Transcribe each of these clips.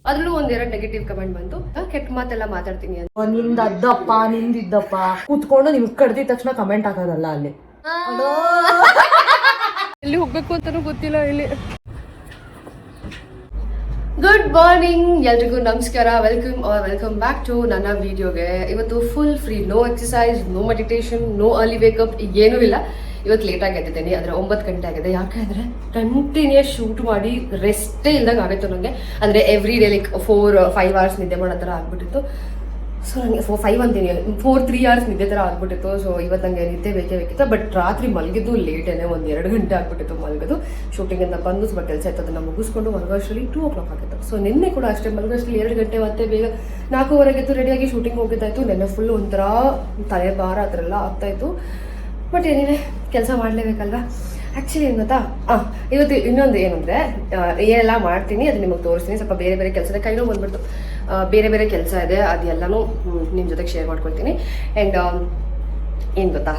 ಅದ್ರಲ್ಲೂ ಒಂದೆರಡು negative comment ಬಂತು. ಕೆಟ್ಟ ಮಾತೆಲ್ಲ ಮಾತಾಡ್ತೀನಿ ಅಂತ. ನಿಂದದ್ದಪ್ಪ ನಿಂದಿದ್ದಪ್ಪ ಕೂತ್ಕೊಂಡು ನಿಮ್ಗೆ ಕಡ್ದಿದ ತಕ್ಷಣ ಕಮೆಂಟ್ ಹಾಕೋದಲ್ಲ ಅಲ್ಲಿ. ಎಲ್ಲಿ ಹೋಗ್ಬೇಕು ಅಂತಾನೂ ಗೊತ್ತಿಲ್ಲ ಇಲ್ಲಿ. ಗುಡ್ ಮಾರ್ನಿಂಗ್ ಎಲ್ರಿಗೂ ನಮಸ್ಕಾರ. ವೆಲ್ಕಮ್ ಬ್ಯಾಕ್ ಟು ನನ್ನ ವಿಡಿಯೋಗೆ. ಇವತ್ತು full free, no exercise, no meditation, no early wake up, ಏನೂ ಇಲ್ಲ. ಇವತ್ತು ಲೇಟಾಗಿ ಎದ್ದಿದ್ದೀನಿ, ಆದರೆ 9 ಗಂಟೆ ಆಗಿದೆ. ಯಾಕೆಂದರೆ ಕಂಟಿನ್ಯೂಸ್ ಶೂಟ್ ಮಾಡಿ ರೆಸ್ಟೇ ಇಲ್ದಂಗೆ ಆಗಿತ್ತು ನನಗೆ. ಅಂದರೆ ಎವ್ರಿ ಡೇ ಲೈಕ್ 4-5 hours ನಿದ್ದೆ ಮಾಡೋ ಥರ ಆಗ್ಬಿಟ್ಟಿತ್ತು. ಸೊ ನನಗೆ 4-5 ಅಂತೀನಿ, 4-3 hours ನಿದ್ದೆ ಥರ ಆಗ್ಬಿಟ್ಟಿತ್ತು. ಸೊ ಇವತ್ತು ನನಗೆ ನಿದ್ದೆ ಬೇಕಿತ್ತು. ಬಟ್ ರಾತ್ರಿ ಮಲಗಿದ್ದು ಲೇಟೇನೆ, 1-2 ಗಂಟೆ ಆಗ್ಬಿಟ್ಟಿತ್ತು ಮಲಗೋದು. ಶೂಟಿಂಗಿಂದ ಬಂದು ಸ್ವಲ್ಪ ಕೆಲಸ ಇತ್ತು, ಅದನ್ನು ಮುಗಿಸ್ಕೊಂಡು ಮಲಗೋಷ್ಟರಲ್ಲಿ 2 o'clock ಆಗಿತ್ತು. ಸೊ ನಿನ್ನೆ ಕೂಡ ಅಷ್ಟೇ ಮಲಗೋಷ್ಟರಲ್ಲಿ 2 ಗಂಟೆ, ಮತ್ತೆ ಬೇಗ 4:15 ರೆಡಿಯಾಗಿ ಶೂಟಿಂಗ್ ಹೋಗಿದ್ದಾಯಿತು. ನೆನ್ನೆ ಫುಲ್ ಒಂಥರ ತಲೆ ಭಾರ ಆ ಥರ ಎಲ್ಲ ಆಗ್ತಾಯಿತ್ತು. ಬಟ್ ಏನೇನೆ ಕೆಲಸ ಮಾಡಲೇಬೇಕಲ್ವಾ. ಆ್ಯಕ್ಚುಲಿ ಏನು ಗೊತ್ತಾ, ಇವತ್ತು ಇನ್ನೊಂದು ಏನಂದರೆ, ಏನೆಲ್ಲ ಮಾಡ್ತೀನಿ ಅದು ನಿಮಗೆ ತೋರಿಸ್ತೀನಿ. ಸ್ವಲ್ಪ ಬೇರೆ ಬೇರೆ ಕೆಲಸದ ಕೈನೂ ಬಂದ್ಬಿಡ್ತು, ಬೇರೆ ಬೇರೆ ಕೆಲಸ ಇದೆ, ಅದೆಲ್ಲನೂ ನಿಮ್ಮ ಜೊತೆಗೆ ಶೇರ್ ಮಾಡ್ಕೊಳ್ತೀನಿ. ಆ್ಯಂಡ್ ಏನು ಗೊತ್ತಾ,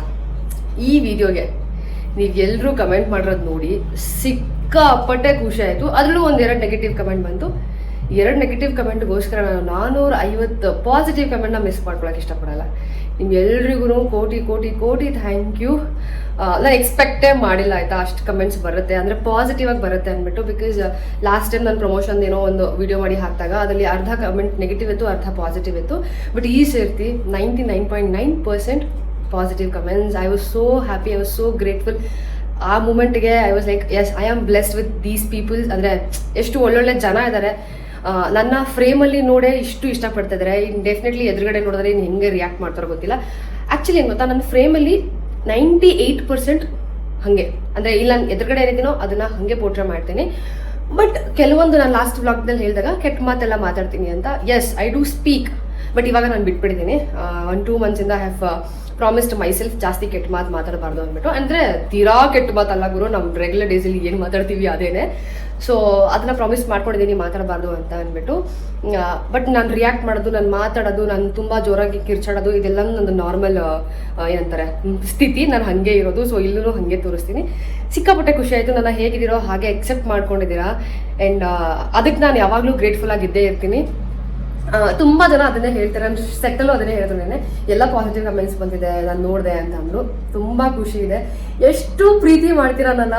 ಈ ವಿಡಿಯೋಗೆ ನೀವು ಎಲ್ಲರೂ ಕಮೆಂಟ್ ಮಾಡಿರೋದು ನೋಡಿ ಸಿಕ್ಕಾಪಟ್ಟೆ ಖುಷಿ ಆಯಿತು. ಅದರಲ್ಲೂ ಒಂದೆರಡು ನೆಗೆಟಿವ್ ಕಮೆಂಟ್ ಬಂತು. 2 ನೆಗೆಟಿವ್ ಕಮೆಂಟ್ಗೋಸ್ಕರ ನಾನು 450 ಪಾಸಿಟಿವ್ ಕಮೆಂಟ್ನ ಮಿಸ್ ಮಾಡ್ಕೊಳಕ್ಕೆ ಇಷ್ಟಪಡಲ್ಲ. ನಿಮ್ಗೆಲ್ರಿಗೂ ಕೋಟಿ ಥ್ಯಾಂಕ್ ಯು. ನಾನು ಎಕ್ಸ್ಪೆಕ್ಟೇ ಮಾಡಿಲ್ಲ ಆಯಿತಾ, ಅಷ್ಟು ಕಮೆಂಟ್ಸ್ ಬರುತ್ತೆ, ಅಂದರೆ ಪಾಸಿಟಿವ್ ಆಗಿ ಬರುತ್ತೆ ಅಂದ್ಬಿಟ್ಟು. ಬಿಕಾಸ್ ಲಾಸ್ಟ್ ಟೈಮ್ ನಾನು ಪ್ರಮೋಷನ್ ಏನೋ ಒಂದು ವಿಡಿಯೋ ಮಾಡಿ ಹಾಕಿದಾಗ ಅದರಲ್ಲಿ ಅರ್ಧ ಕಮೆಂಟ್ ನೆಗೆಟಿವ್ ಇತ್ತು, ಅರ್ಧ ಪಾಸಿಟಿವ್ ಇತ್ತು. ಬಟ್ ಈ ಸೇರ್ತಿ 99.9% positive comments. I was so happy, I was so grateful. ಆ ಮೂಮೆಂಟ್ಗೆ I was like yes, I am blessed with these peoples. ಅಂದರೆ ಎಷ್ಟು ಒಳ್ಳೊಳ್ಳೆ ಜನ ಇದ್ದಾರೆ, ನನ್ನ ಫ್ರೇಮಲ್ಲಿ ನೋಡೇ ಇಷ್ಟು ಇಷ್ಟಪಡ್ತಾ ಇದ್ದಾರೆ. ಇನ್ನು ಡೆಫಿನೆಟ್ಲಿ ಎದುರುಗಡೆ ನೋಡಿದ್ರೆ ಇನ್ನು ಹೆಂಗೆ ರಿಯಾಕ್ಟ್ ಮಾಡ್ತಾರೋ ಗೊತ್ತಿಲ್ಲ. ಆ್ಯಕ್ಚುಲಿ ಏನು ಗೊತ್ತಾ, ನನ್ನ ಫ್ರೇಮಲ್ಲಿ 98% ಹಾಗೆ, ಅಂದರೆ ಇಲ್ಲ ನಾನು ಎದುರುಗಡೆ ಏನಿದ್ದೀನೋ ಅದನ್ನು ಹಾಗೆ ಪೋರ್ಟ್ರೇ ಮಾಡ್ತೀನಿ. ಬಟ್ ಕೆಲವೊಂದು ನಾನು ಲಾಸ್ಟ್ ವ್ಲಾಗ್ನಲ್ಲಿ ಹೇಳಿದಾಗ ಕೆಟ್ಟ ಮಾತೆಲ್ಲ ಮಾತಾಡ್ತೀನಿ ಅಂತ. Yes, I do speak. But ಇವಾಗ ನಾನು ಬಿಟ್ಬಿಟ್ಟಿದ್ದೀನಿ. 1-2 months I have promised myself ಜಾಸ್ತಿ ಕೆಟ್ಟ ಮಾತು ಮಾತಾಡಬಾರ್ದು ಅಂದ್ಬಿಟ್ಟು. ಅಂದರೆ ತೀರಾ ಕೆಟ್ಟ ಮಾತಲ್ಲ ಗುರು, ನಮ್ಮ ರೆಗ್ಯುಲರ್ ಡೇಸಲ್ಲಿ ಏನು ಮಾತಾಡ್ತೀವಿ ಅದೇನೆ. ಸೊ ಅದನ್ನು ಪ್ರಾಮಿಸ್ ಮಾಡ್ಕೊಂಡಿದ್ದೀನಿ ಮಾತಾಡಬಾರ್ದು ಅಂತ ಅಂದ್ಬಿಟ್ಟು. ಬಟ್ ನಾನು ರಿಯಾಕ್ಟ್ ಮಾಡೋದು, ನಾನು ಮಾತಾಡೋದು, ನಾನು ತುಂಬ ಜೋರಾಗಿ ಕಿರ್ಚಾಡೋದು, ಇದೆಲ್ಲ ನನ್ನ ನಾರ್ಮಲ್ ಏನಂತಾರೆ ಸ್ಥಿತಿ. ನಾನು ಹಾಗೆ ಇರೋದು. ಸೊ ಇಲ್ಲೂ ಹಾಗೆ ತೋರಿಸ್ತೀನಿ. ಸಿಕ್ಕಾಪಟ್ಟೆ ಖುಷಿ ಆಯಿತು. ನನ್ನ ಹೇಗಿದ್ದೀರೋ ಹಾಗೆ ಎಕ್ಸೆಪ್ಟ್ ಮಾಡ್ಕೊಂಡಿದ್ದೀರಾ. ಆ್ಯಂಡ್ ಅದಕ್ಕೆ ನಾನು ಯಾವಾಗಲೂ ಗ್ರೇಟ್ಫುಲ್ ಆಗಿದ್ದೇ ಇರ್ತೀನಿ. ತುಂಬ ಜನ ಅದನ್ನೇ ಹೇಳ್ತಾರೆ, ನಾನು ಸೆಟ್ಟಲ್ಲೂ ಅದನ್ನೇ ಹೇಳ್ತಾರೆ. ಎಲ್ಲ ಪಾಸಿಟಿವ್ ಕಮೆಂಟ್ಸ್ ಬಂದಿದೆ, ನಾನು ನೋಡಿದೆ ಅಂತ ಅಂದರು. ತುಂಬ ಖುಷಿ ಇದೆ. ಎಷ್ಟು ಪ್ರೀತಿ ಮಾಡ್ತೀರಾ ನನ್ನ.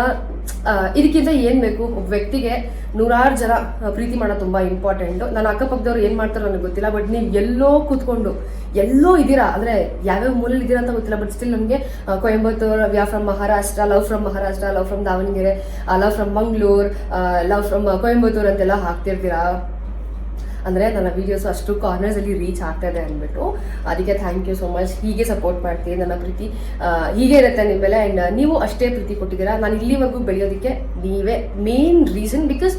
ಇದಕ್ಕಿಂತ ಏನು ಬೇಕು? ಒಬ್ಬ ವ್ಯಕ್ತಿಗೆ 100 ಜನ ಪ್ರೀತಿ ಮಾಡೋದು ತುಂಬ ಇಂಪಾರ್ಟೆಂಟು. ನನ್ನ ಅಕ್ಕಪಕ್ಕದವ್ರು ಏನು ಮಾಡ್ತಾರೋ ನನಗೆ ಗೊತ್ತಿಲ್ಲ. ಬಟ್ ನೀವು ಎಲ್ಲೋ ಕೂತ್ಕೊಂಡು ಎಲ್ಲೋ ಇದ್ದೀರಾ, ಅಂದರೆ ಯಾವ್ಯಾವ ಮೂಲೆಯಲ್ಲಿ ಇದ್ದೀರಾ ಅಂತ ಗೊತ್ತಿಲ್ಲ. ಬಟ್ ಸ್ಟಿಲ್ ನನಗೆ ಕೊಯಂಬತ್ತೂರ್, ವ್ಯಾ from Maharashtra, love from Maharashtra, love from Davanagere, love from Mangaluru, love from Coimbatore ಅಂತೆಲ್ಲ ಹಾಕ್ತಿರ್ತೀರಾ. ಅಂದರೆ ನನ್ನ ವೀಡಿಯೋಸು ಅಷ್ಟು ಕಾರ್ನರ್ಸಲ್ಲಿ ರೀಚ್ ಆಗ್ತಾ ಇದೆ ಅಂದ್ಬಿಟ್ಟು. ಅದಕ್ಕೆ ಥ್ಯಾಂಕ್ ಯು ಸೋ ಮಚ್. ಹೀಗೆ ಸಪೋರ್ಟ್ ಮಾಡ್ತೀನಿ. ನನ್ನ ಪ್ರೀತಿ ಹೀಗೆ ಇರುತ್ತೆ ನಿಮ್ಮ ಮೇಲೆ. ಆ್ಯಂಡ್ ನೀವು ಅಷ್ಟೇ ಪ್ರೀತಿ ಕೊಟ್ಟಿದ್ದೀರಾ. ನಾನು ಇಲ್ಲಿವರೆಗೂ ಬೆಳೆಯೋದಕ್ಕೆ ನೀವೇ ಮೇನ್ ರೀಸನ್. ಬಿಕಾಸ್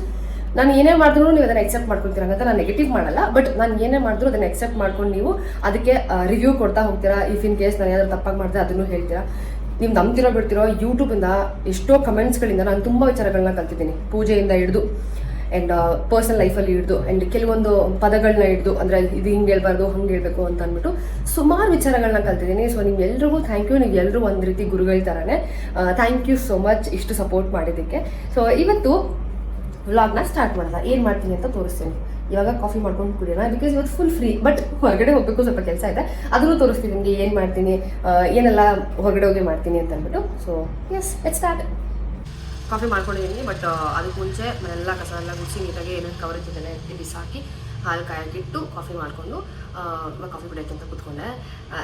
ನಾನು ಏನೇ ಮಾಡಿದ್ರು ನೀವು ಅದನ್ನು ಎಕ್ಸೆಪ್ಟ್ ಮಾಡ್ಕೊಳ್ತೀರಾ ಅಂತ. ನಾನು ನೆಗೆಟಿವ್ ಮಾಡಲ್ಲ, ಬಟ್ ನಾನು ಏನೇ ಮಾಡಿದ್ರು ಅದನ್ನು ಎಕ್ಸೆಪ್ಟ್ ಮಾಡ್ಕೊಂಡು ನೀವು ಅದಕ್ಕೆ ರಿವ್ಯೂ ಕೊಡ್ತಾ ಹೋಗ್ತೀರಾ. ಇಫ್ ಇನ್ ಕೇಸ್ ನಾನು ಏನಾದರೂ ತಪ್ಪಾಗಿ ಮಾಡಿದ್ರೆ ಅದನ್ನು ಹೇಳ್ತೀರಾ. ನೀವು ನಂಬ್ತಿರೋ ಬಿಡ್ತಿರೋ ಯೂಟ್ಯೂಬಿಂದ ಎಷ್ಟೋ ಕಮೆಂಟ್ಸ್ಗಳಿಂದ ನಾನು ತುಂಬ ವಿಚಾರಗಳನ್ನ ಕಲ್ತಿದ್ದೀನಿ. ಪೂಜೆಯಿಂದ ಹಿಡಿದು ಆ್ಯಂಡ್ ಪರ್ಸನಲ್ ಲೈಫಲ್ಲಿ ಹಿಡಿದು, ಆ್ಯಂಡ್ ಕೆಲವೊಂದು ಪದಗಳನ್ನ ಹಿಡಿದು, ಅಂದರೆ ಇದು ಹಿಂಗೆ ಹೇಳ್ಬಾರ್ದು ಹಂಗೆ ಹೇಳ್ಬೇಕು ಅಂತ ಅಂದ್ಬಿಟ್ಟು ಸುಮಾರು ವಿಚಾರಗಳನ್ನ ಕಲ್ತಿದ್ದೀನಿ. ಸೊ ನಿಮ್ಗೆಲ್ರಿಗೂ ಥ್ಯಾಂಕ್ ಯು. ನೀವು ಎಲ್ಲರೂ ಒಂದು ರೀತಿ ಗುರುಗಳ ಥರನೇ. ಥ್ಯಾಂಕ್ ಯು ಸೋ ಮಚ್ ಇಷ್ಟು ಸಪೋರ್ಟ್ ಮಾಡಿದ್ದಕ್ಕೆ. ಸೊ ಇವತ್ತು ವ್ಲಾಗ್ನ ಸ್ಟಾರ್ಟ್ ಮಾಡೋಣ. ಏನು ಮಾಡ್ತೀನಿ ಅಂತ ತೋರಿಸ್ತೀನಿ. ಇವಾಗ ಕಾಫಿ ಮಾಡ್ಕೊಂಡು ಕುಡಿಯೋಣ, ಬಿಕಾಸ್ ಇವತ್ತು ಫುಲ್ ಫ್ರೀ. ಬಟ್ ಹೊರಗಡೆ ಹೋಗಬೇಕು, ಸ್ವಲ್ಪ ಕೆಲಸ ಇದೆ, ಅದನ್ನು ತೋರಿಸ್ತೀನಿ ನಿಮಗೆ. ಏನು ಮಾಡ್ತೀನಿ, ಏನೆಲ್ಲ ಹೊರಗಡೆ ಹೋಗಿ ಮಾಡ್ತೀನಿ ಅಂತ ಅಂದ್ಬಿಟ್ಟು. So yes, let's start. Coffee ಮಾಡ್ಕೊಂಡಿದ್ದೀನಿ. ಬಟ್ ಅದಕ್ಕೆ ಮುಂಚೆ ಮನೆಲ್ಲ ಕಸ ಎಲ್ಲ ಗುಡಿಸಿ ನೀಟಾಗಿ ಏನೇನು ಕವರೇಜ್ ಇದೆಲ್ಲ ಎತ್ತಿ ಬಿಸಾಕಿ ಹಾಲು ಕಾಯಕ್ಕಿಟ್ಟು ಕಾಫಿ ಮಾಡಿಕೊಂಡು ಕಾಫಿ ಬಿಡೋಕ್ಕೆ ಅಂತ ಕೂತ್ಕೊಂಡೆ.